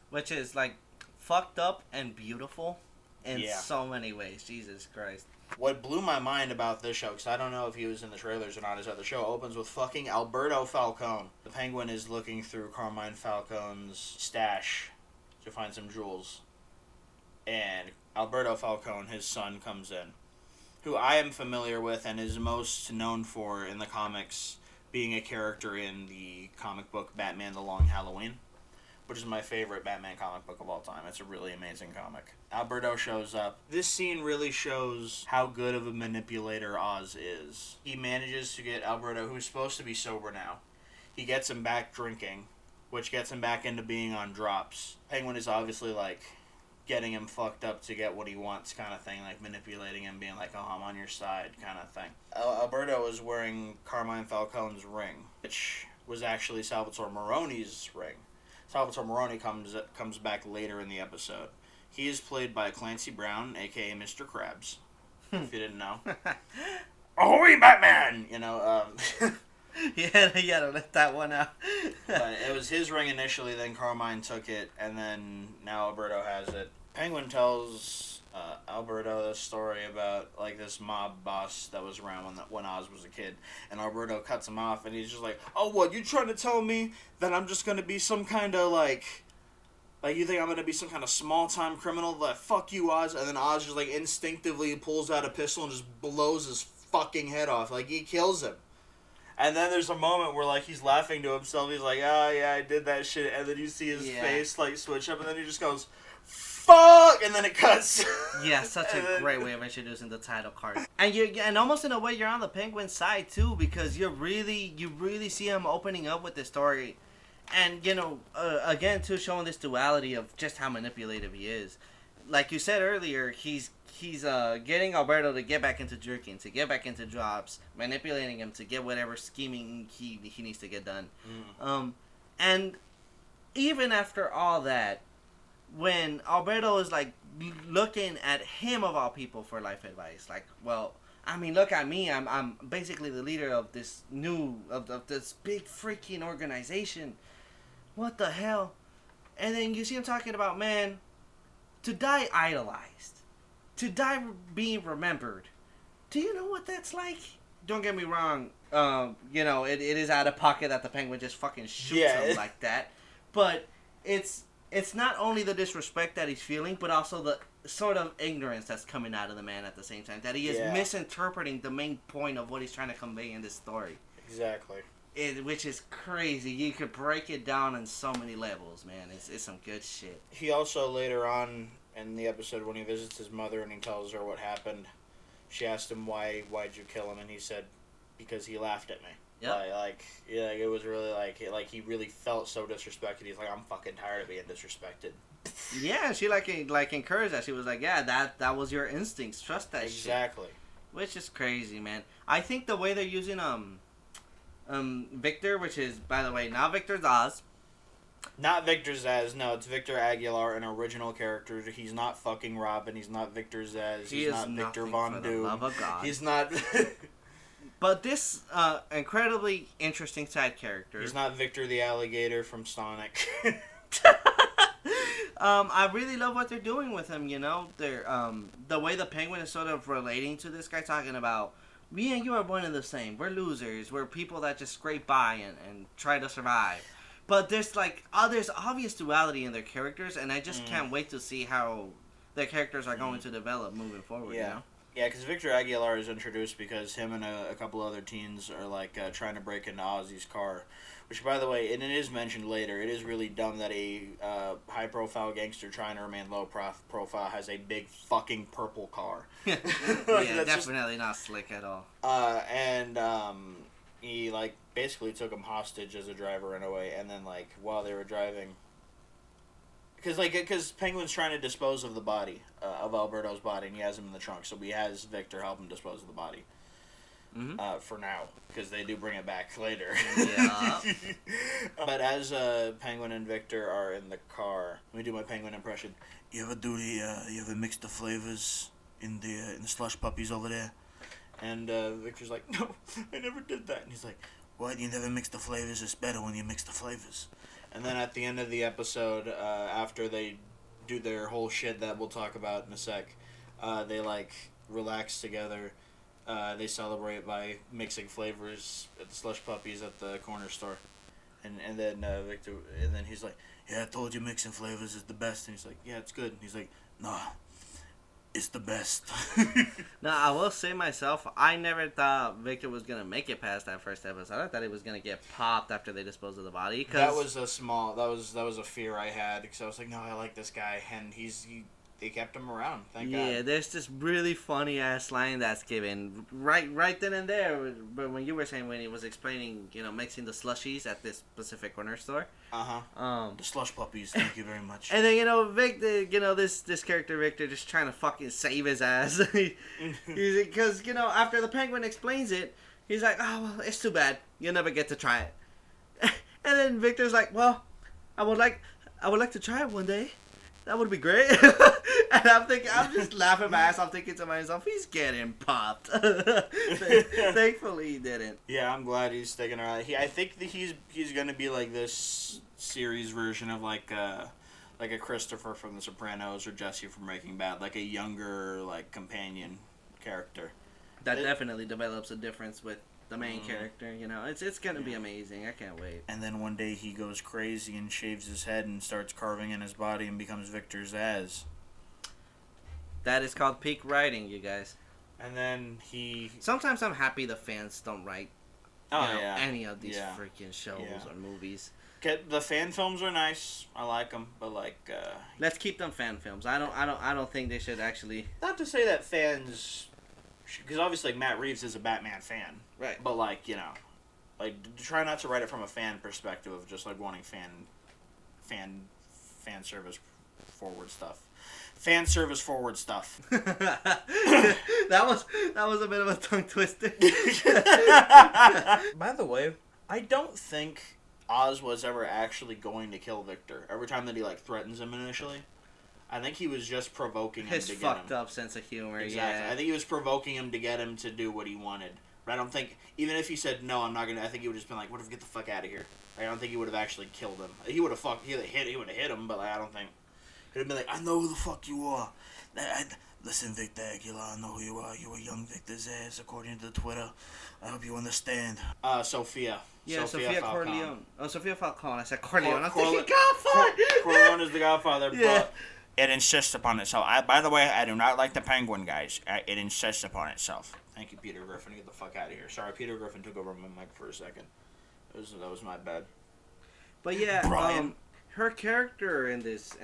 Which is, like, fucked up and beautiful in so many ways. Jesus Christ. What blew my mind about this show, because I don't know if he was in the trailers or not, is that the show opens with fucking Alberto Falcone. The Penguin is looking through Carmine Falcone's stash to find some jewels. And Alberto Falcone, his son, comes in, who I am familiar with and is most known for in the comics being a character in the comic book Batman: The Long Halloween, which is my favorite Batman comic book of all time. It's a really amazing comic. Alberto shows up. This scene really shows how good of a manipulator Oz is. He manages to get Alberto, who's supposed to be sober now, he gets him back drinking, which gets him back into being on drops. Penguin is obviously, like, getting him fucked up to get what he wants kind of thing, like manipulating him, being like, oh, I'm on your side kind of thing. Alberto is wearing Carmine Falcone's ring, which was actually Salvatore Moroni's ring. Salvatore Moroni comes back later in the episode. He is played by Clancy Brown, a.k.a. Mr. Krabs, if you didn't know. Ahoy, Batman! You know, You had to let that one out. But it was his ring initially, then Carmine took it, and then now Alberto has it. Penguin tells Alberto the story about, like, this mob boss that was around when Oz was a kid, and Alberto cuts him off, and he's just like, oh, what, you trying to tell me that I'm just going to be some kind of, like, you think I'm going to be some kind of small-time criminal? Like, fuck you, Oz. And then Oz just, like, instinctively pulls out a pistol and just blows his fucking head off. Like, he kills him. And then there's a moment where, like, he's laughing to himself. He's like, oh, yeah, I did that shit. And then you see his face, like, switch up. And then he just goes, fuck! And then it cuts. Yeah, such a great way of introducing the title card. And almost in a way, you're on the Penguin side, too. Because you really see him opening up with the story. And, you know, again, too, showing this duality of just how manipulative he is. Like you said earlier, he's getting Alberto to get back into drinking, to get back into jobs, manipulating him to get whatever scheming he needs to get done. And even after all that, when Alberto is, like, looking at him of all people for life advice, like, well, I mean, look at me, I'm basically the leader of this of this big freaking organization. What the hell? And then you see him talking about, man, to die idolized, to die being remembered. Do you know what that's like? Don't get me wrong. You know, it is out of pocket that the Penguin just fucking shoots him like that. But it's not only the disrespect that he's feeling, but also the sort of ignorance that's coming out of the man at the same time. That he is misinterpreting the main point of what he's trying to convey in this story. Exactly. Which is crazy. You could break it down on so many levels, man. It's some good shit. He also, later on in the episode, when he visits his mother and he tells her what happened, she asked him, why'd you kill him? And he said, because he laughed at me. Yep. It was really, like he really felt so disrespected. He's like, I'm fucking tired of being disrespected. Yeah, she, like encouraged that. She was like, yeah, that was your instincts. Trust that shit. Exactly. Which is crazy, man. I think the way they're using Victor, which is, by the way, not Victor's Oz. Not Victor Zsasz. No, it's Victor Aguilar, an original character. He's not fucking Robin. He's not Victor Zsasz. He's not Victor Von Doom. Love of God. He's not. But this incredibly interesting side character. He's not Victor the Alligator from Sonic. I really love what they're doing with him. You know, they're the way the Penguin is sort of relating to this guy, talking about, me and you are one and the same. We're losers. We're people that just scrape by and try to survive. But there's there's obvious duality in their characters, and I just can't wait to see how their characters are going to develop moving forward. Yeah. You know? Yeah, because Victor Aguilar is introduced because him and a couple other teens are trying to break into Ozzy's car. Which, by the way, and it is mentioned later, it is really dumb that a high-profile gangster trying to remain low-profile has a big fucking purple car. Yeah, definitely not slick at all. He basically took him hostage as a driver in a way, and then while they were driving, because Penguin's trying to dispose of the body of Alberto's body, and he has him in the trunk, so he has Victor help him dispose of the body. Mm-hmm. For now, because they do bring it back later. Yeah. But as Penguin and Victor are in the car, let me do my Penguin impression. You ever mix the flavors in the slush puppies over there? And Victor's like, no, I never did that. And he's like, what? You never mix the flavors? It's better when you mix the flavors. And then at the end of the episode, after they do their whole shit that we'll talk about in a sec, they relax together. They celebrate by mixing flavors at the slush puppies at the corner store, and then Victor, and then he's like, yeah, I told you mixing flavors is the best, and he's like, yeah, it's good, and he's like, nah, it's the best. Now, I will say myself, I never thought Victor was gonna make it past that first episode. I thought he was gonna get popped after they disposed of the body. That was a fear I had, because I was like, no, I like this guy, and they kept him around. Thank God. Yeah, there's this really funny ass line that's given right then and there. But when you were saying, when he was explaining, mixing the slushies at this specific corner store. The slush puppies. Thank you very much. And then Victor, this character Victor, just trying to fucking save his ass. Because after the Penguin explains it, he's like, oh well, it's too bad. You'll never get to try it. And then Victor's like, well, I would like to try it one day. That would be great. And I'm just laughing my ass. I'm thinking to myself, he's getting popped. Thankfully, he didn't. Yeah, I'm glad he's sticking around. I think that he's gonna be like this series version of like a Christopher from The Sopranos or Jesse from Breaking Bad, like a younger companion character. That definitely develops a difference with the main character. It's gonna be amazing. I can't wait. And then one day he goes crazy and shaves his head and starts carving in his body and becomes Victor Zsasz. That is called peak writing, you guys. And then Sometimes I'm happy the fans don't write any of these freaking shows or movies. The fan films are nice. I like them, but let's keep them fan films. I don't think they should actually. Not to say that fans, because obviously Matt Reeves is a Batman fan, right? But try not to write it from a fan perspective of just wanting fan service forward stuff. Fan service forward stuff. That was a bit of a tongue twister. By the way, I don't think Oz was ever actually going to kill Victor. Every time that he threatens him initially, I think he was just provoking him to get him. His fucked up sense of humor. Exactly. Yeah. I think he was provoking him to get him to do what he wanted. But I don't think, even if he said no, I'm not gonna. I think he would have just been like, "What if get the fuck out of here?" I don't think he would have actually killed him. He would have He would have hit him, but I don't think. He'd have been like, "I know who the fuck you are." Listen, Victor Aguilar, I know who you are. You're a young Victor Zsasz, according to Twitter. I hope you understand. Sophia. Yeah, Sophia Corleone. Oh, Sophia Falcone. I said Corleone. I'm thinking Godfather. Corleone is the Godfather. Yeah. But it insists upon itself. By the way, I do not like the Penguin, guys. It insists upon itself. Thank you, Peter Griffin. Get the fuck out of here. Sorry, Peter Griffin took over my mic for a second. That was my bad. But yeah, Brian. Her character in this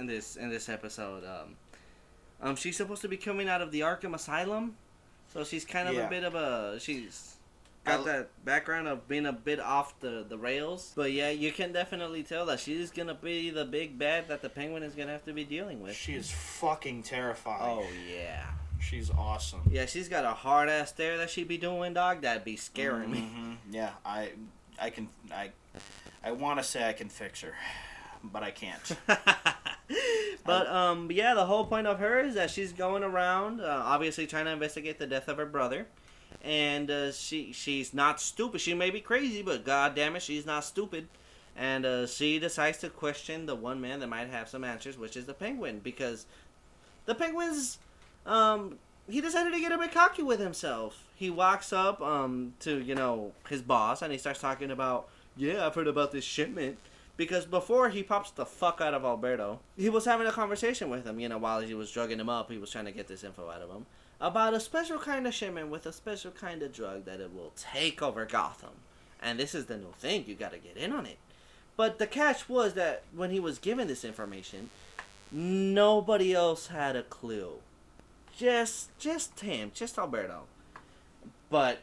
episode, she's supposed to be coming out of the Arkham Asylum, so she's kind of a bit of she's got that background of being a bit off the rails. But yeah, you can definitely tell that she's gonna be the big bad that the Penguin is gonna have to be dealing with. She is fucking terrifying. Oh yeah. She's awesome. Yeah, she's got a hard ass stare that she be doing, dog. That'd be scaring me. Yeah, I want to say I can fix her, but I can't. But yeah, the whole point of her is that she's going around, obviously trying to investigate the death of her brother, and she's not stupid. She may be crazy, but god damn it, she's not stupid. And she decides to question the one man that might have some answers, which is the Penguin, because the Penguin's he decided to get a bit cocky with himself. He walks up to his boss, and he starts talking about, yeah, I've heard about this shipment. Because before he pops the fuck out of Alberto, he was having a conversation with him, while he was drugging him up. He was trying to get this info out of him about a special kind of shipment with a special kind of drug that it will take over Gotham. And this is the new thing. You got to get in on it. But the catch was that when he was given this information, nobody else had a clue. Just him. Just Alberto. But,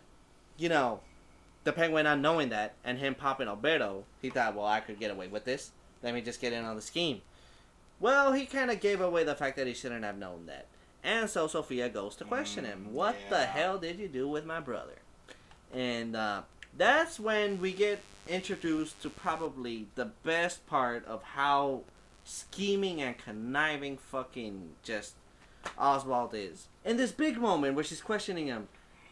the Penguin not knowing that, and him popping Alberto, he thought, well, I could get away with this. Let me just get in on the scheme. Well, he kind of gave away the fact that he shouldn't have known that. And so Sophia goes to question him. What the hell did you do with my brother? And that's when we get introduced to probably the best part of how scheming and conniving fucking just Oswald is. In this big moment where she's questioning him,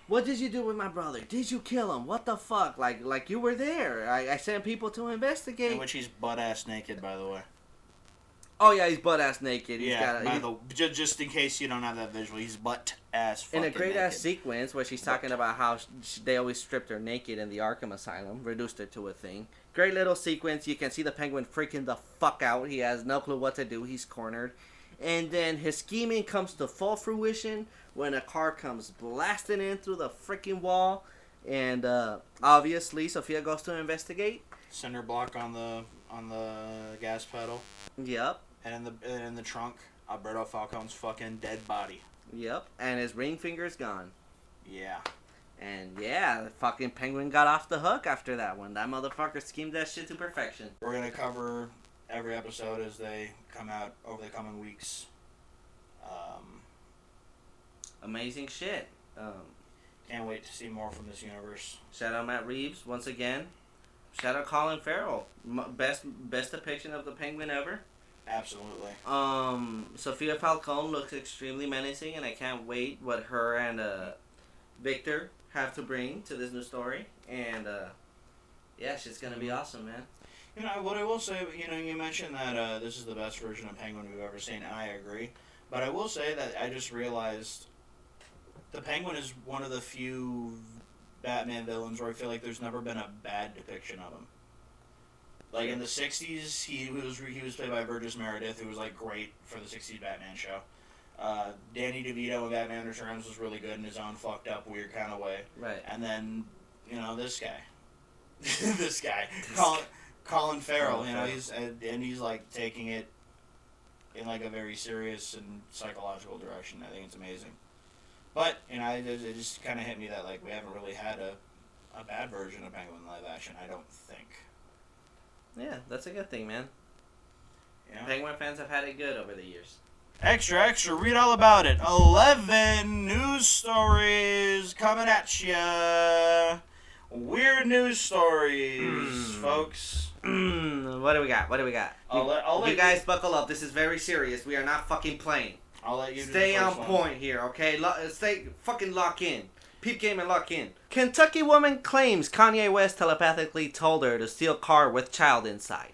what did you do with my brother? Did you kill him? What the fuck? Like you were there. I sent people to investigate. In which he's butt-ass naked, by the way. Oh, yeah, he's butt-ass naked. Just in case you don't have that visual, he's butt-ass fucking naked. In a great-ass sequence where she's talking about how they always stripped her naked in the Arkham Asylum, reduced her to a thing. Great little sequence. You can see the Penguin freaking the fuck out. He has no clue what to do. He's cornered. And then his scheming comes to full fruition when a car comes blasting in through the freaking wall. And obviously, Sophia goes to investigate. Cinder block on the gas pedal. Yep. And in the trunk, Alberto Falcone's fucking dead body. Yep. And his ring finger's gone. Yeah. And yeah, the fucking Penguin got off the hook after that one. That motherfucker schemed that shit to perfection. We're gonna cover every episode as they come out over the coming weeks. Amazing shit. Can't wait to see more from this universe. Shout out Matt Reeves once again. Shout out Colin Farrell. Best depiction of the Penguin ever. Absolutely. Sophia Falcone looks extremely menacing, and I can't wait what her and Victor have to bring to this new story. And yeah, shit's gonna be awesome, man. What I will say, you mentioned that this is the best version of Penguin we've ever seen, and I agree. But I will say that I just realized the Penguin is one of the few Batman villains where I feel like there's never been a bad depiction of him. Like in the 60s, he was played by Burgess Meredith, who was like great for the 60s Batman show. Danny DeVito in Batman Returns was really good in his own fucked up, weird kind of way. Right. And then, this guy. this guy. Colin Farrell, he's like taking it in like a very serious and psychological direction. I think it's amazing. But, it just kind of hit me that like we haven't really had a bad version of Penguin live action, I don't think. Yeah, that's a good thing, man. Penguin fans have had it good over the years. Extra, read all about it. 11 news stories coming at ya. Weird news stories, folks. What do we got? You guys buckle up. This is very serious. We are not fucking playing. I'll let you stay on point here, okay? Stay fucking lock in. Peep game and lock in. Kentucky woman claims Kanye West telepathically told her to steal car with child inside.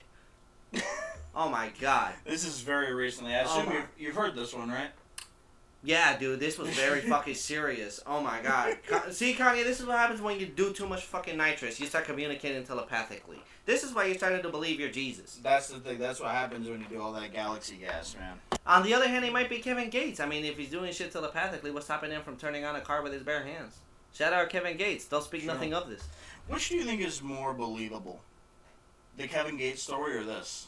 Oh my god. This is very recently. I assume you've heard this one, right? Yeah, dude, this was very fucking serious. Oh my god. See, Kanye, this is what happens when you do too much fucking nitrous. You start communicating telepathically. This is why you're starting to believe you're Jesus. That's the thing. That's what happens when you do all that galaxy gas, man. On the other hand, he might be Kevin Gates. I mean, if he's doing shit telepathically, what's stopping him from turning on a car with his bare hands? Shout out Kevin Gates. They'll speak nothing of this. Which do you think is more believable? The Kevin Gates story or this?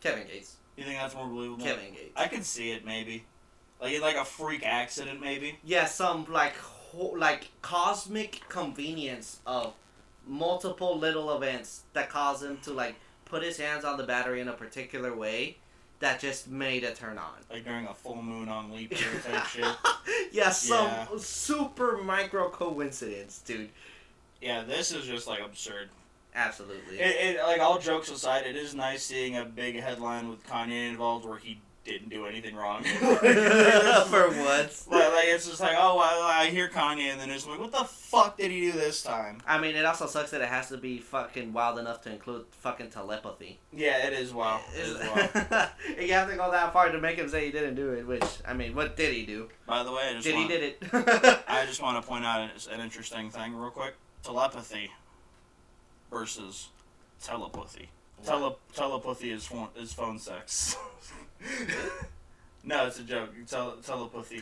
Kevin Gates. You think that's more believable? Kevin Gates. I could see it, maybe. Like a freak accident, maybe? Yeah, some, like cosmic convenience of multiple little events that cause him to, put his hands on the battery in a particular way that just made it turn on. Like during a full moon on leap year type shit? Yeah, super micro coincidence, dude. Yeah, this is just, absurd. Absolutely. Like, all jokes aside, it is nice seeing a big headline with Kanye involved where he didn't do anything wrong. For once. Like, it's just like, oh, I hear Kanye, and then it's like, what the fuck did he do this time? I mean, it also sucks that it has to be fucking wild enough to include fucking telepathy. Yeah, it is wild. It is wild. You have to go that far to make him say he didn't do it, which, I mean, what did he do? By the way, he did it. I just want to point out an interesting thing real quick. Telepathy versus telepathy. Telepathy is phone sex. No, it's a joke. Telepathy.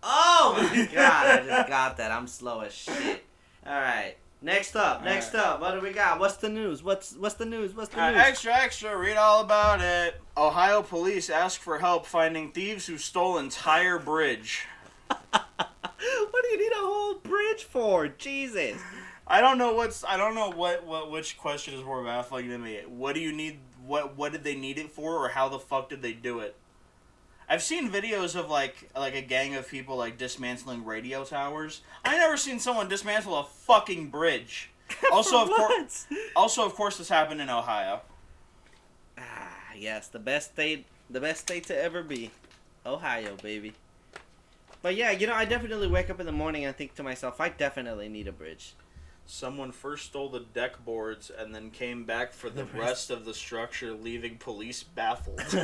Oh my god, I just got that. I'm slow as shit. Alright. Next up. What do we got? What's the news? What's the ne's? Extra, read all about it. Ohio police ask for help finding thieves who stole entire bridge. What do you need a whole bridge for? Jesus. I don't know which question is more baffling to me. What do you need? What did they need it for, or how the fuck did they do it? I've seen videos of like a gang of people like dismantling radio towers. I never seen someone dismantle a fucking bridge. Also, of course, this happened in Ohio. Ah, yes, the best state to ever be, Ohio, baby. But yeah, I definitely wake up in the morning and think to myself, I definitely need a bridge. Someone first stole the deck boards and then came back for the rest of the structure, leaving police baffled. I'm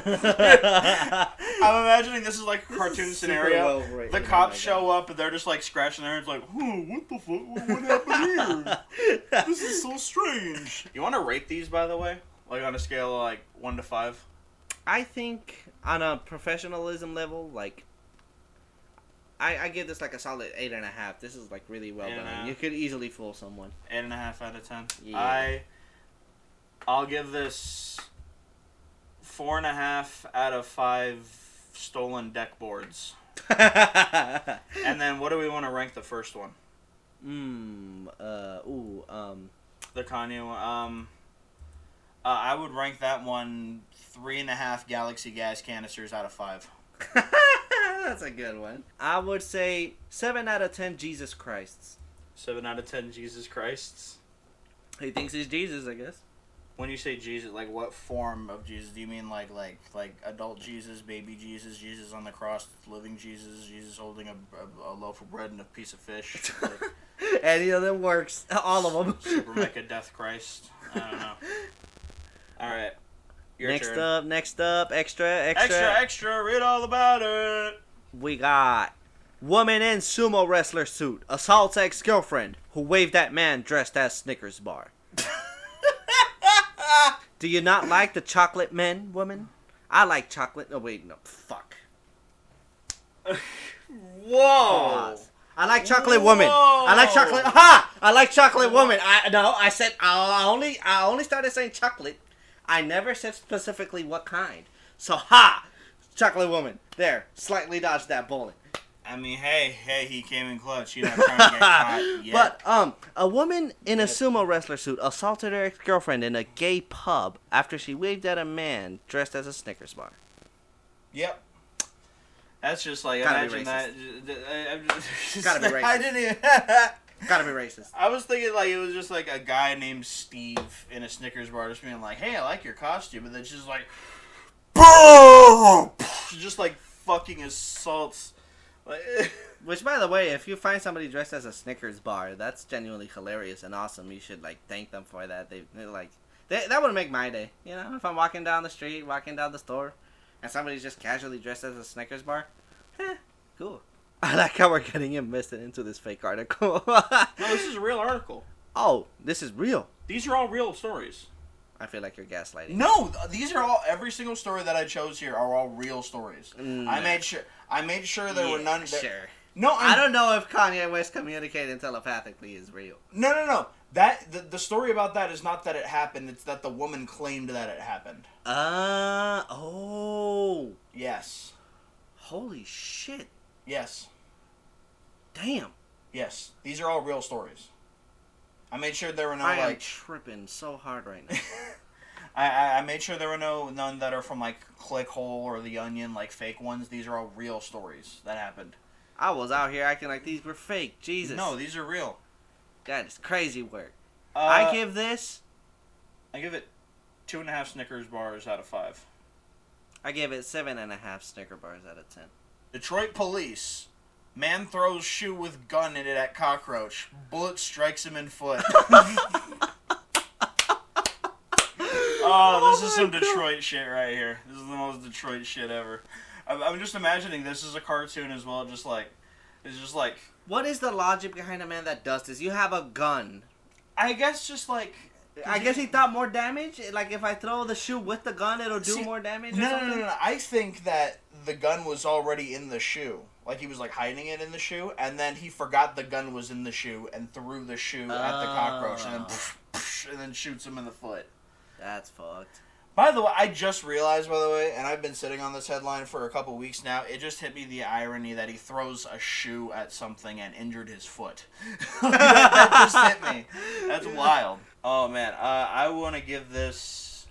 imagining this is like a cartoon scenario. The cops show up and they're just like scratching their heads like, what the fuck? What happened here? This is so strange. You want to rate these, by the way? Like on a scale of like 1 to 5? I think on a professionalism level, like, I give this like a solid 8.5. This is like really well done. You could easily fool someone. 8.5 out of 10. Yeah. I'll give this 4.5 out of 5 stolen deck boards. And then what do we want to rank the first one? The Kanye one. I would rank that one 3.5 Galaxy gas canisters out of 5. That's a good one. I would say 7 out of 10 Jesus Christs. 7 out of 10 Jesus Christs? He thinks he's Jesus, I guess. When you say Jesus, like what form of Jesus? Do you mean like adult Jesus, baby Jesus, Jesus on the cross, living Jesus, Jesus holding a loaf of bread and a piece of fish? Like, any of them works. All of them. Super Mega Death Christ. I don't know. All right. Next up, extra. Read all about it. We got woman in sumo wrestler suit assaults ex-girlfriend who waved at man dressed as Snickers bar. Do you not like the chocolate men, woman? I like chocolate. Oh wait, no, fuck. Whoa. Pause. I like chocolate woman. I like chocolate. Ha! I like chocolate woman. I said I only started saying chocolate. I never said specifically what kind. So, chocolate woman. There, slightly dodged that bullet. I mean, hey, he came in clutch. You're not trying to get caught yet. But, a woman in a sumo wrestler suit assaulted her ex-girlfriend in a gay pub after she waved at a man dressed as a Snickers bar. Yep. That's just like, imagine that. Gotta be racist. I didn't even... Gotta be racist. I was thinking like it was just like a guy named Steve in a Snickers bar just being like, hey, I like your costume. And then she's like, boom! Just like fucking assaults. Which, by the way, if you find somebody dressed as a Snickers bar, that's genuinely hilarious and awesome. You should like thank them for that. That would make my day. You know, if I'm walking down the street, walking down the store, and somebody's just casually dressed as a Snickers bar, cool. I like how we're getting invested into this fake article. No, this is a real article. Oh, this is real. These are all real stories. I feel like you're gaslighting. No, these are all. Every single story that I chose here are all real stories. No. I made sure there were none. Sure. No, I don't know if Kanye West communicating telepathically is real. No. That the story about that is not that it happened. It's that the woman claimed that it happened. Oh. Yes. Holy shit. Yes. Damn. Yes. These are all real stories. I made sure there were no I am tripping so hard right now. I made sure there were none that are from like Clickhole or The Onion, like fake ones. These are all real stories that happened. I was out here acting like these were fake. Jesus. No, these are real. That is crazy work. I give this I give it 2.5 Snickers bars out of 5. I give it 7.5 Snicker bars out of 10. Detroit police. Man throws shoe with gun in it at cockroach. Bullet strikes him in foot. Oh, this is some Detroit shit right here. This is the most Detroit shit ever. I'm just imagining this is a cartoon as well. It's just like. What is the logic behind a man that does this? You have a gun. I guess just like. I guess he thought more damage. Like if I throw the shoe with the gun, it'll do more damage. No. I think that the gun was already in the shoe. Like he was like hiding it in the shoe, and then he forgot the gun was in the shoe and threw the shoe at the cockroach, and then shoots him in the foot. That's fucked. By the way, I just realized, and I've been sitting on this headline for a couple weeks now, it just hit me the irony that he throws a shoe at something and injured his foot. that just hit me. That's wild. Oh, man. I want to give this...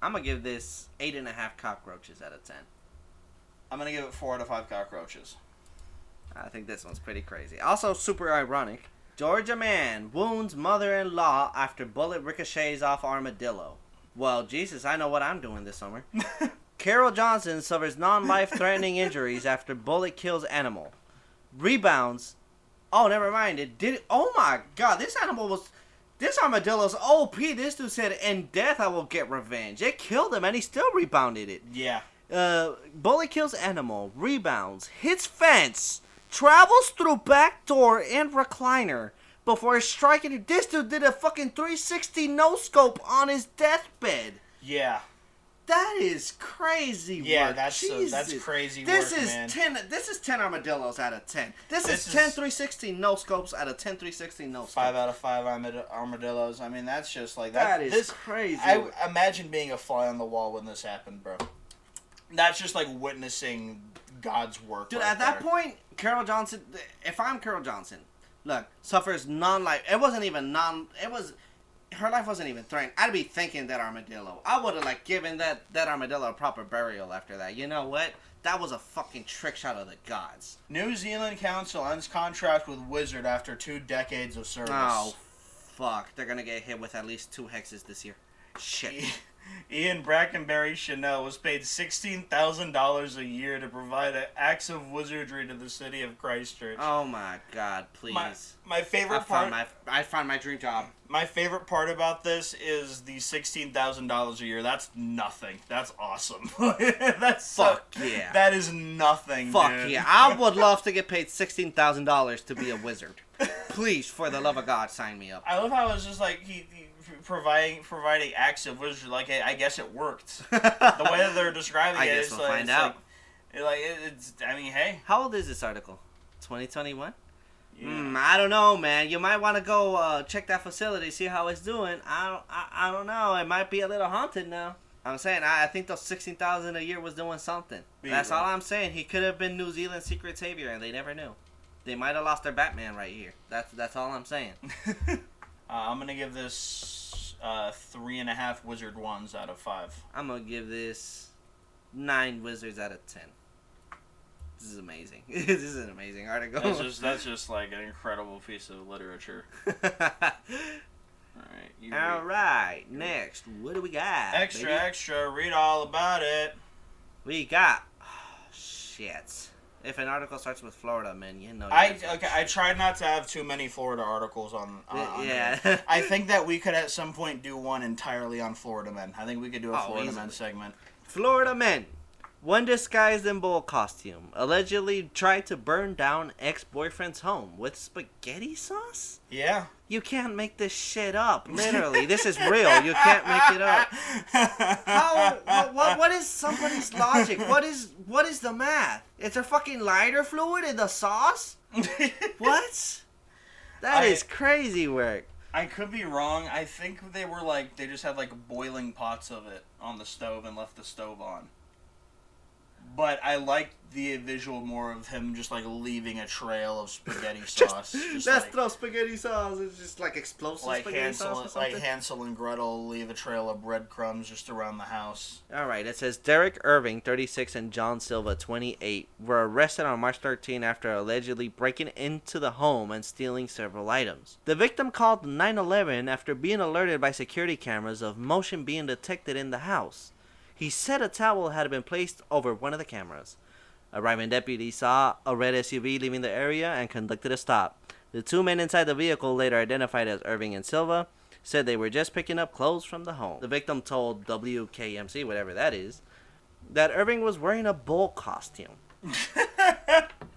I'm going to give this 8.5 cockroaches out of 10. I'm going to give it 4 out of 5 cockroaches. I think this one's pretty crazy. Also super ironic. Georgia man wounds mother-in-law after bullet ricochets off armadillo. Well, Jesus, I know what I'm doing this summer. Carol Johnson suffers non-life-threatening injuries after bullet kills animal. Rebounds. Oh, never mind. It did. Oh my God, this armadillo's OP. This dude said, "In death, I will get revenge." It killed him, and he still rebounded it. Yeah. Bullet kills animal. Rebounds. Hits fence. Travels through back door and recliner before striking it. This dude did a fucking 360 no-scope on his deathbed. Yeah. That is crazy work. Yeah, that's crazy this work, is man. This is 10 armadillos out of 10. This is 10 360 no-scopes out of 10 360 no-scopes. 5 out of 5 armadillos. I mean, that's just like... That is crazy. I imagine being a fly on the wall when this happened, bro. That's just like witnessing God's work. Dude, at that point, Carol Johnson, if I'm Carol Johnson, look, suffers non-life. Her life wasn't even threatened. I'd be thanking that armadillo. I would have given that armadillo a proper burial after that. You know what? That was a fucking trick shot of the gods. New Zealand Council ends contract with Wizard after 2 decades of service. Oh, fuck. They're gonna get hit with at least 2 hexes this year. Shit. Ian Brackenberry Chanel was paid $16,000 a year to provide acts of wizardry to the city of Christchurch. Oh my God, please. My favorite part... I found my dream job. My favorite part about this is the $16,000 a year. That's nothing. That's awesome. Yeah. That is nothing, Fuck dude. yeah. I would love to get paid $16,000 to be a wizard. Please, for the love of God, sign me up. I love how it's just like he providing acts of wizardry. Like, hey, I guess it worked. The way that they're describing it, it's we'll find out. I mean, hey. How old is this article? 2021? Yeah. I don't know, man. You might want to go check that facility, see how it's doing. I don't know. It might be a little haunted now. I'm saying I think those $16,000 a year was doing something. That's all I'm saying. He could have been New Zealand's secret savior, and they never knew. They might have lost their Batman right here. That's all I'm saying. I'm gonna give this 3.5 wizard wands out of 5. I'm gonna give this 9 wizards out of 10. This is amazing. This is an amazing article. That's just like an incredible piece of literature. All right. Next, what do we got? Extra. Read all about it. We got shit. If an article starts with Florida, man, you know. I tried not to have too many Florida articles on yeah. I think that we could at some point do one entirely on Florida men. I think we could do a Florida men segment. Florida men. One disguised in bull costume allegedly tried to burn down ex-boyfriend's home with spaghetti sauce? Yeah. You can't make this shit up. Literally. This is real. You can't make it up. What is somebody's logic? What is the math? Is there fucking lighter fluid in the sauce? What? That is crazy work. I could be wrong. I think they were they just had boiling pots of it on the stove and left the stove on. But I like the visual more of him just like leaving a trail of spaghetti sauce. Just let's throw spaghetti sauce. It's just like explosive like spaghetti sauce or something. Like Hansel and Gretel leave a trail of breadcrumbs just around the house. All right, it says Derek Irving, 36, and John Silva, 28, were arrested on March 13 after allegedly breaking into the home and stealing several items. The victim called 911 after being alerted by security cameras of motion being detected in the house. He said a towel had been placed over one of the cameras. Arriving deputies saw a red SUV leaving the area and conducted a stop. The two men inside the vehicle, later identified as Irving and Silva, said they were just picking up clothes from the home. The victim told WKMC, whatever that is, that Irving was wearing a bull costume.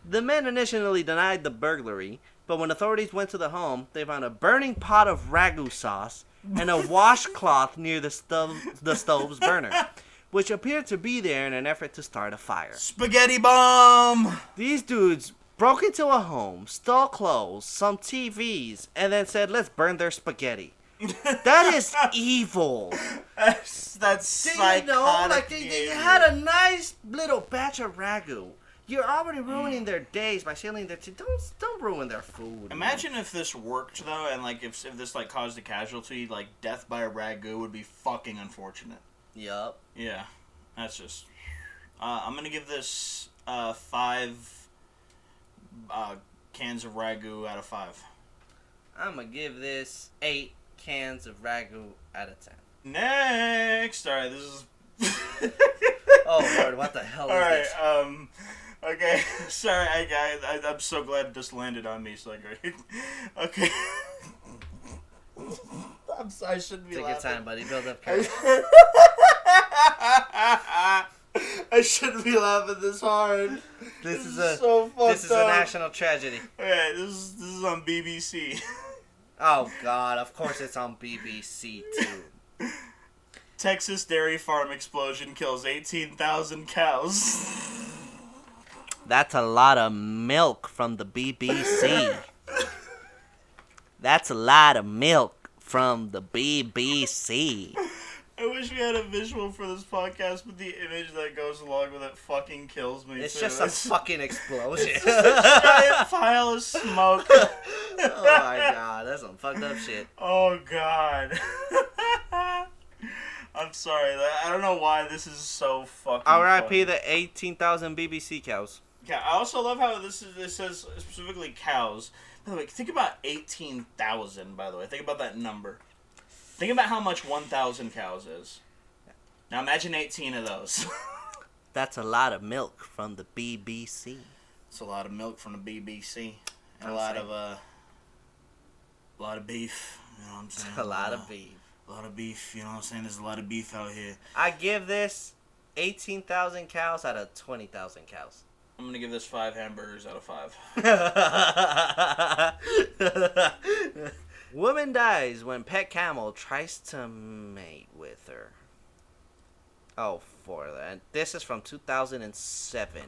The men initially denied the burglary, but when authorities went to the home, they found a burning pot of ragu sauce and a washcloth near the stove's burner, which appeared to be there in an effort to start a fire. Spaghetti bomb! These dudes broke into a home, stole clothes, some TVs, and then said, let's burn their spaghetti. That is evil. That's psychotic. You know, like they had a nice little batch of ragu. You're already ruining their days by stealing their don't ruin their food. Imagine if this worked though, and like if this like caused a casualty, like death by a ragu would be fucking unfortunate. Yup. Yeah, that's just. I'm gonna give this 5 cans of ragu out of 5. I'm gonna give this 8 cans of ragu out of 10. Next, all right, this is. Oh Lord, what the hell is this? All right, okay, sorry, I'm so glad this landed on me. So like, okay. I'm sorry, I shouldn't be laughing. Take your time, buddy. Build up courage. I shouldn't be laughing this hard. This is so fucked This is a national tragedy. Okay, this is on BBC. Oh God, of course it's on BBC too. Texas dairy farm explosion kills 18,000 cows. That's a lot of milk from the BBC. That's a lot of milk from the BBC. I wish we had a visual for this podcast, but the image that goes along with it fucking kills me. It's just a fucking explosion. It's just a giant pile of smoke. Oh my God, that's some fucked up shit. Oh God. I'm sorry. I don't know why this is so fucking R.I.P. the 18,000 BBC cows. Yeah, I also love how this says specifically cows. By the way, think about 18,000, by the way. Think about that number. Think about how much 1,000 cows is. Now imagine 18 of those. That's a lot of milk from the BBC. It's a lot of milk from the BBC. And a lot of beef. You know what I'm saying? A lot of beef. A lot of beef. You know what I'm saying? There's a lot of beef out here. I give this 18,000 cows out of 20,000 cows. I'm going to give this 5 hamburgers out of 5. Woman dies when pet camel tries to mate with her. Oh, for that. This is from 2007.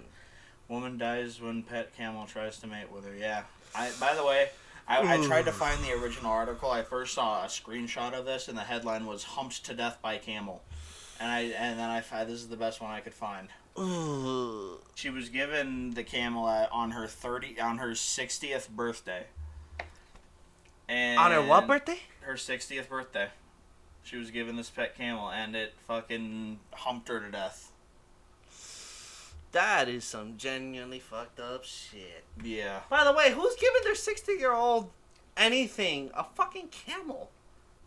Woman dies when pet camel tries to mate with her. Yeah. By the way, I tried to find the original article. I first saw a screenshot of this, and the headline was "Humped to Death by Camel," and then I found this is the best one I could find. She was given the camel on her 60th birthday. And on her what birthday? Her 60th birthday. She was given this pet camel, and it fucking humped her to death. That is some genuinely fucked up shit. Yeah. By the way, who's giving their 60-year-old anything? A fucking camel?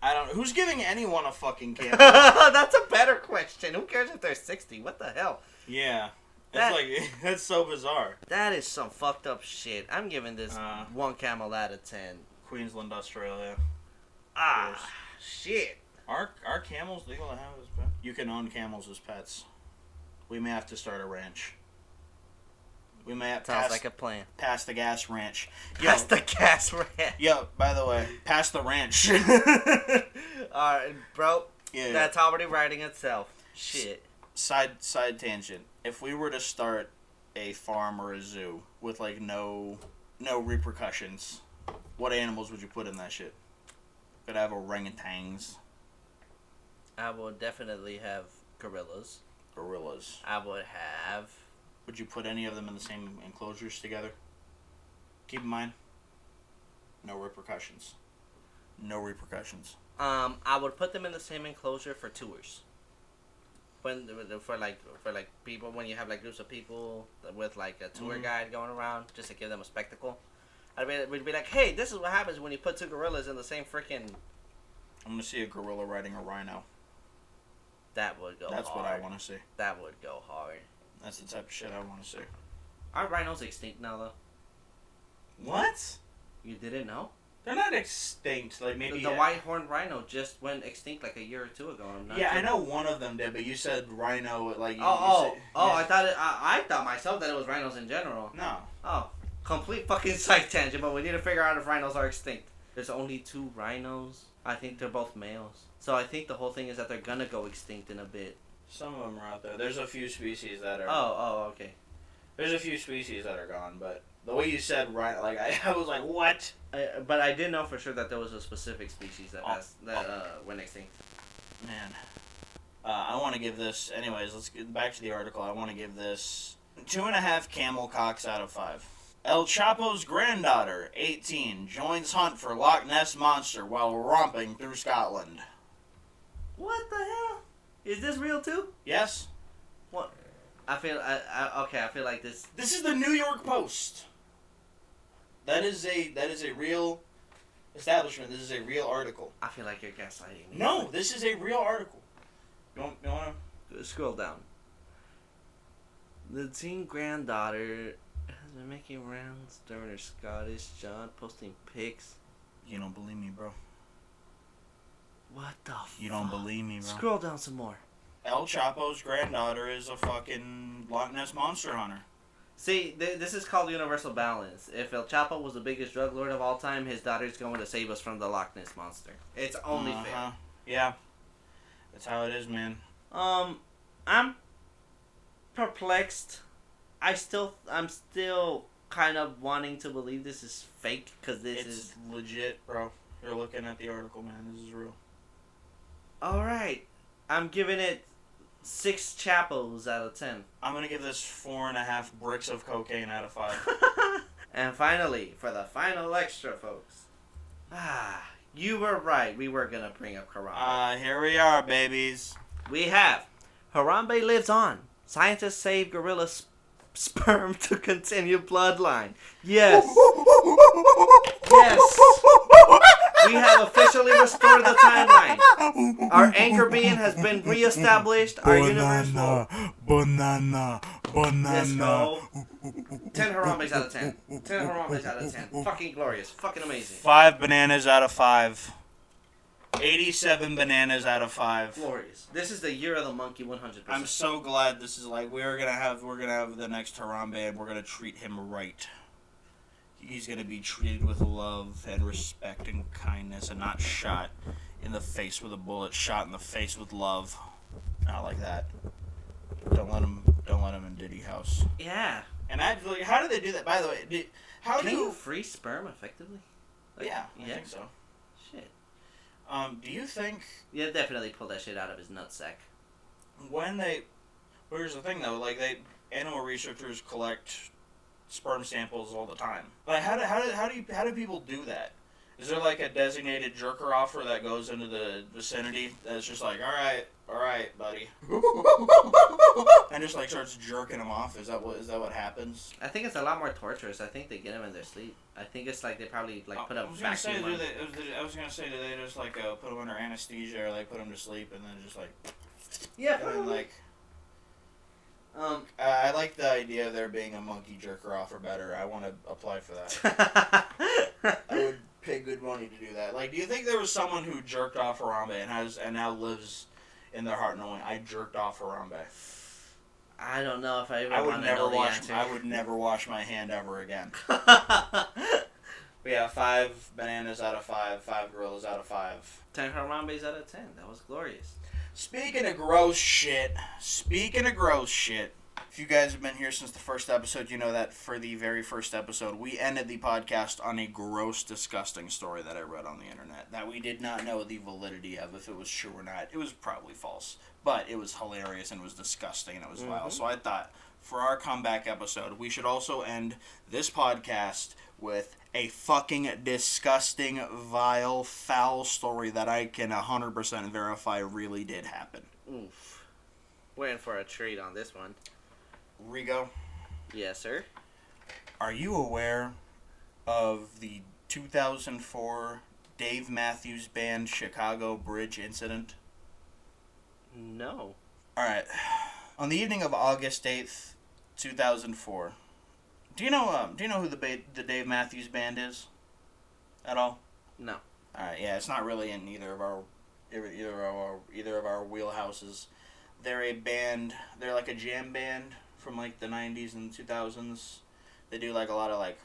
I don't know. Who's giving anyone a fucking camel? That's a better question. Who cares if they're 60? What the hell? Yeah. That's so bizarre. That is some fucked up shit. I'm giving this 1 camel out of 10. Queensland, Australia. Shit. Are camels legal to have as pets? You can own camels as pets. We may have to start a ranch. We may have Sounds like a plan. Pass the gas ranch. Pass the gas ranch. Yo, by the way, pass the ranch. Alright, bro. Yeah. That's already writing itself. Shit. Side tangent. If we were to start a farm or a zoo with like no repercussions, what animals would you put in that shit? Could I have orangutans? I would definitely have gorillas. Gorillas. I would have Would you put any of them in the same enclosures together? Keep in mind, no repercussions. No repercussions. I would put them in the same enclosure for tours. For people, when you have like groups of people with like a tour guide going around, just to give them a spectacle. We'd be like, hey, this is what happens when you put two gorillas in the same freaking. I'm gonna see a gorilla riding a rhino. That would go. That's hard. what I want to see. That would go hard. That's the type of shit I want to see. Are rhinos extinct now, though? What? You didn't know? They're not extinct. Like maybe the white-horned rhino just went extinct like a year or two ago. I know one of them did, but you said rhino like. I thought myself that it was rhinos in general. No. Oh, complete fucking side tangent. But we need to figure out if rhinos are extinct. There's only 2 rhinos. I think they're both males. So I think the whole thing is that they're gonna go extinct in a bit. Some of them are out there. There's a few species that are. Okay. There's a few species that are gone, but the way you said rhino, like I was like, what? But I did know for sure that there was a specific species that went extinct. Man, I want to give this. Anyways, let's get back to the article. I want to give this 2.5 camel cocks out of 5. El Chapo's granddaughter, 18, joins hunt for Loch Ness Monster while romping through Scotland. What the hell? Is this real too? Yes. What? I feel like this. This is the New York Post. That is a real establishment. This is a real article. I feel like you're gaslighting me. No, this is a real article. You want to scroll down. The teen granddaughter has been making rounds during her Scottish jaunt, posting pics. You don't believe me, bro. What the fuck? You don't believe me, bro. Scroll down some more. El Chapo's granddaughter is a fucking Loch Ness Monster hunter. See, this is called universal balance. If El Chapo was the biggest drug lord of all time, his daughter's going to save us from the Loch Ness Monster. It's only fair. Yeah. That's how it is, man. I'm perplexed. I'm still kind of wanting to believe this is fake, because this is legit, bro. You're looking at the article, man. This is real. Alright. I'm giving it 6 Chapos out of 10. I'm going to give this 4.5 bricks of cocaine out of 5. And finally, for the final extra, folks. You were right. We were going to bring up Harambe. Here we are, babies. We have Harambe lives on. Scientists save gorilla sperm to continue bloodline. Yes. Yes. We have officially restored the timeline. Our anchor being has been reestablished. Our universal. Banana. Let's go. 10 Harambes out of 10. 10 Harambes out of 10. Fucking glorious. Fucking amazing. 5 bananas out of 5. 87 bananas out of 5. Glorious. This is the year of the monkey, 100%. I'm so glad this is like we're gonna have the next Harambe, and we're gonna treat him right. He's gonna be treated with love and respect and kindness, and not shot in the face with a bullet. Shot in the face with love. Not like that. Don't let him in Diddy house. Yeah. And actually, how do they do that? By the way, Can you free sperm effectively? Yeah, I think so. Shit. Do you think? Yeah, definitely pull that shit out of his nutsack. Here's the thing though, like animal researchers collect sperm samples all the time. Like how do people do that? Is there like a designated jerker offer that goes into the vicinity that's just like, all right, buddy, and just like starts jerking them off? Is that what happens? I think it's a lot more torturous. I think they get them in their sleep. I think it's like they probably like put a vacuum on. I was gonna say, do they just like put them under anesthesia or like put them to sleep and then just like? Yeah, and then, like. I like the idea of there being a monkey jerker offer better. I want to apply for that. I would pay good money to do that. Like, do you think there was someone who jerked off Harambe and now lives in their heart knowing I jerked off Harambe? I don't know if I even want to know the answer. I would never wash my hand ever again. But yeah, 5 bananas out of 5, 5 gorillas out of 5. 10 Harambes out of 10. That was glorious. Speaking of gross shit, if you guys have been here since the first episode, you know that for the very first episode, we ended the podcast on a gross, disgusting story that I read on the internet that we did not know the validity of, if it was true or not. It was probably false, but it was hilarious and it was disgusting and it was vile. So I thought, for our comeback episode, we should also end this podcast with a fucking disgusting, vile, foul story that I can 100% verify really did happen. Oof. Waiting for a treat on this one. Rigo? Yes, sir? Are you aware of the 2004 Dave Matthews Band Chicago Bridge incident? No. Alright. On the evening of August 8th, 2004, do you know who the Dave Matthews Band is? At all? No. Alright, yeah, it's not really in either of our wheelhouses. They're a band, they're like a jam band from like the 90s and 2000s. They do like a lot of like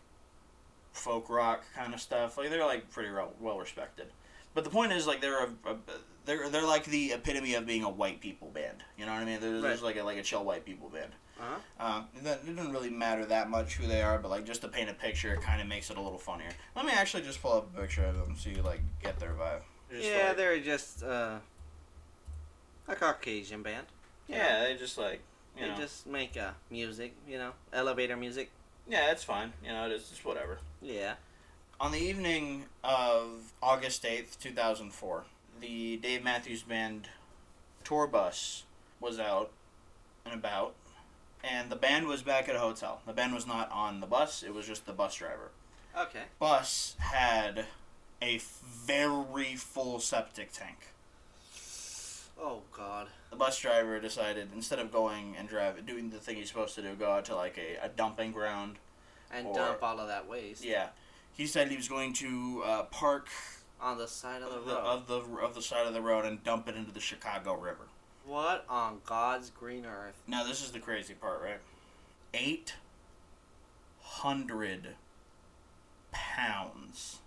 folk rock kind of stuff. Like they're like pretty well respected. But the point is like they're like the epitome of being a white people band. You know what I mean? They're just like a chill white people band. It doesn't really matter that much who they are, but like just to paint a picture, it kind of makes it a little funnier. Let me actually just pull up a picture of them so you like get their vibe. Yeah, like, they're just a Caucasian band. Yeah, they just like they just make music, elevator music. Yeah, it's fine. It's just whatever. Yeah. On the evening of August 8th, 2004, the Dave Matthews Band tour bus was out and about, and the band was back at a hotel. The band was not on the bus, it was just the bus driver. Okay. Bus had a very full septic tank. Oh, God. The bus driver decided, instead of going and doing the thing he's supposed to do, go out to like a dumping ground. And dump all of that waste. Yeah. He said he was going to park on the side of the road. Of the side of the road and dump it into the Chicago River. What on God's green earth? Now, this is the crazy part, right? 800 pounds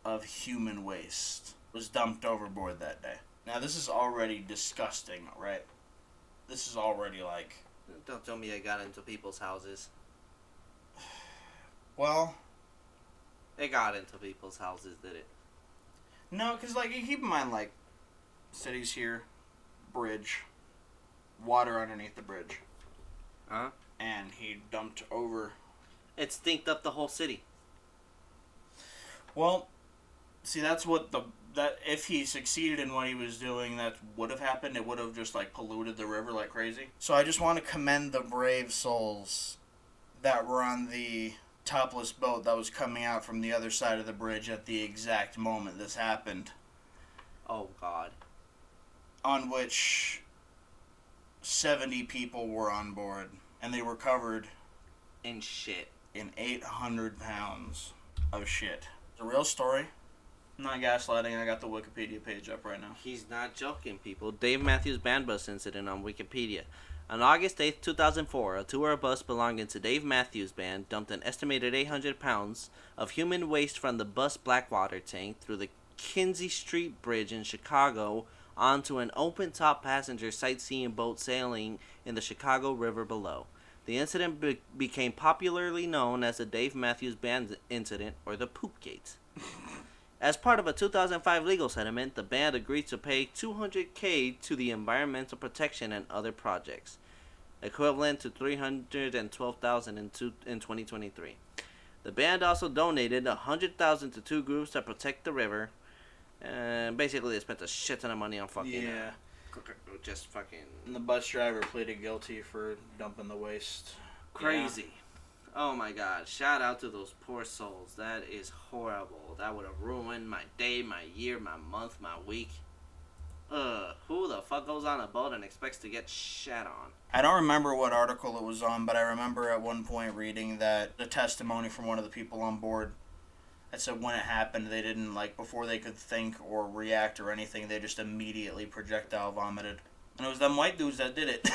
of human waste was dumped overboard that day. Now, this is already disgusting, right? This is already like... Don't tell me I got into people's houses. Well... It got into people's houses, did it? No, because, like, you keep in mind, like, cities here, bridge, water underneath the bridge. Huh? And he dumped over... It stinked up the whole city. Well, see, that's what that if he succeeded in what he was doing, that would have happened. It would have just, like, polluted the river like crazy. So I just want to commend the brave souls that were on the topless boat that was coming out from the other side of the bridge at the exact moment this happened. Oh, God. On which 70 people were on board, and they were covered in shit. In 800 pounds of shit. It's a real story. I'm not gaslighting. I got the Wikipedia page up right now. He's not joking, people. Dave Matthews Band Bus Incident on Wikipedia. On August 8, 2004, a tour bus belonging to Dave Matthews Band dumped an estimated 800 pounds of human waste from the bus Blackwater tank through the Kinsey Street Bridge in Chicago onto an open-top passenger sightseeing boat sailing in the Chicago River below. The incident became popularly known as the Dave Matthews Band Incident, or the Poopgate. As part of a 2005 legal settlement, the band agreed to pay $200K to the Environmental Protection and Other Projects, equivalent to $312,000 in 2023. The band also donated $100,000 to two groups that protect the river, and basically they spent a shit ton of money on fucking... just fucking... And the bus driver pleaded guilty for dumping the waste. Crazy. Yeah. Oh my God. Shout out to those poor souls. That is horrible. That would have ruined my day, my year, my month, my week. Who the fuck goes on a boat and expects to get shat on? I don't remember what article it was on, but I remember at one point reading that the testimony from one of the people on board that said when it happened, they didn't, like, before they could think or react or anything, they just immediately projectile vomited. And it was them white dudes that did it.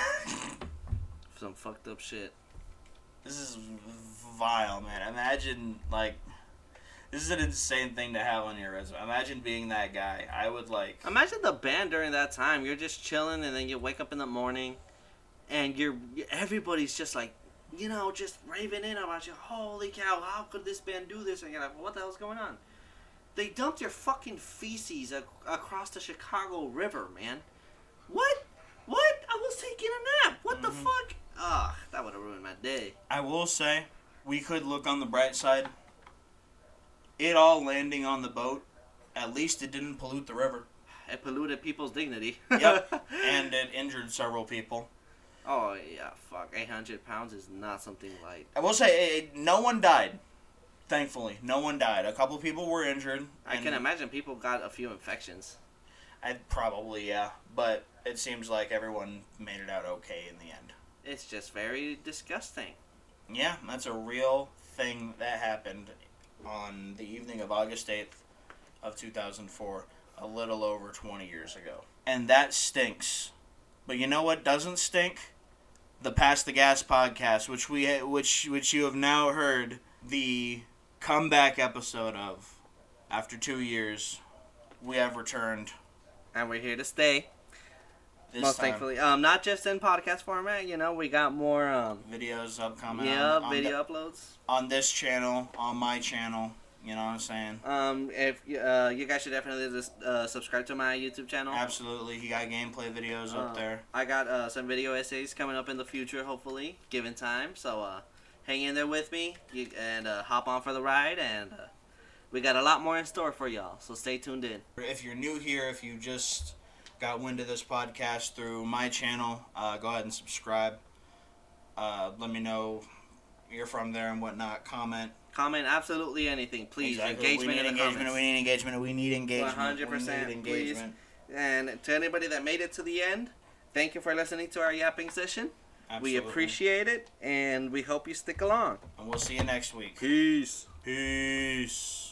Some fucked up shit. This is vile, man. Imagine, like, this is an insane thing to have on your resume. Imagine being that guy. I would, like... Imagine the band during that time. You're just chilling, and then you wake up in the morning, and everybody's just, like, just raving in about you. Holy cow, how could this band do this? And you're like, what the hell's going on? They dumped your fucking feces across the Chicago River, man. What? I was taking a nap. What the fuck? that day. I will say, we could look on the bright side. It all landing on the boat, at least it didn't pollute the river. It polluted people's dignity. Yep, and it injured several people. Oh, yeah, fuck. 800 pounds is not something light. I will say, no one died. Thankfully, no one died. A couple people were injured. I can imagine people got a few infections. Probably, yeah. But it seems like everyone made it out okay in the end. It's just very disgusting. Yeah, that's a real thing that happened on the evening of August 8th of 2004, a little over 20 years ago. And that stinks. But you know what doesn't stink? The Pass the Gas podcast, which you have now heard the comeback episode of. After 2 years, we have returned. And we're here to stay. Most time. thankfully. Not just in podcast format, we got more videos upcoming. Yeah, video uploads. On this channel, on my channel. You know what I'm saying? If you guys should definitely just subscribe to my YouTube channel. Absolutely, he got gameplay videos up there. I got some video essays coming up in the future, hopefully, given time. So hang in there with me and hop on for the ride. And we got a lot more in store for y'all. So stay tuned in. If you're new here, if you just got wind of this podcast through my channel, go ahead and subscribe. Let me know you're from there and whatnot. Comment absolutely anything, please. Exactly. We need engagement. We need engagement. We need engagement. 100%, please. And to anybody that made it to the end, thank you for listening to our yapping session. Absolutely. We appreciate it, and we hope you stick along. And we'll see you next week. Peace. Peace.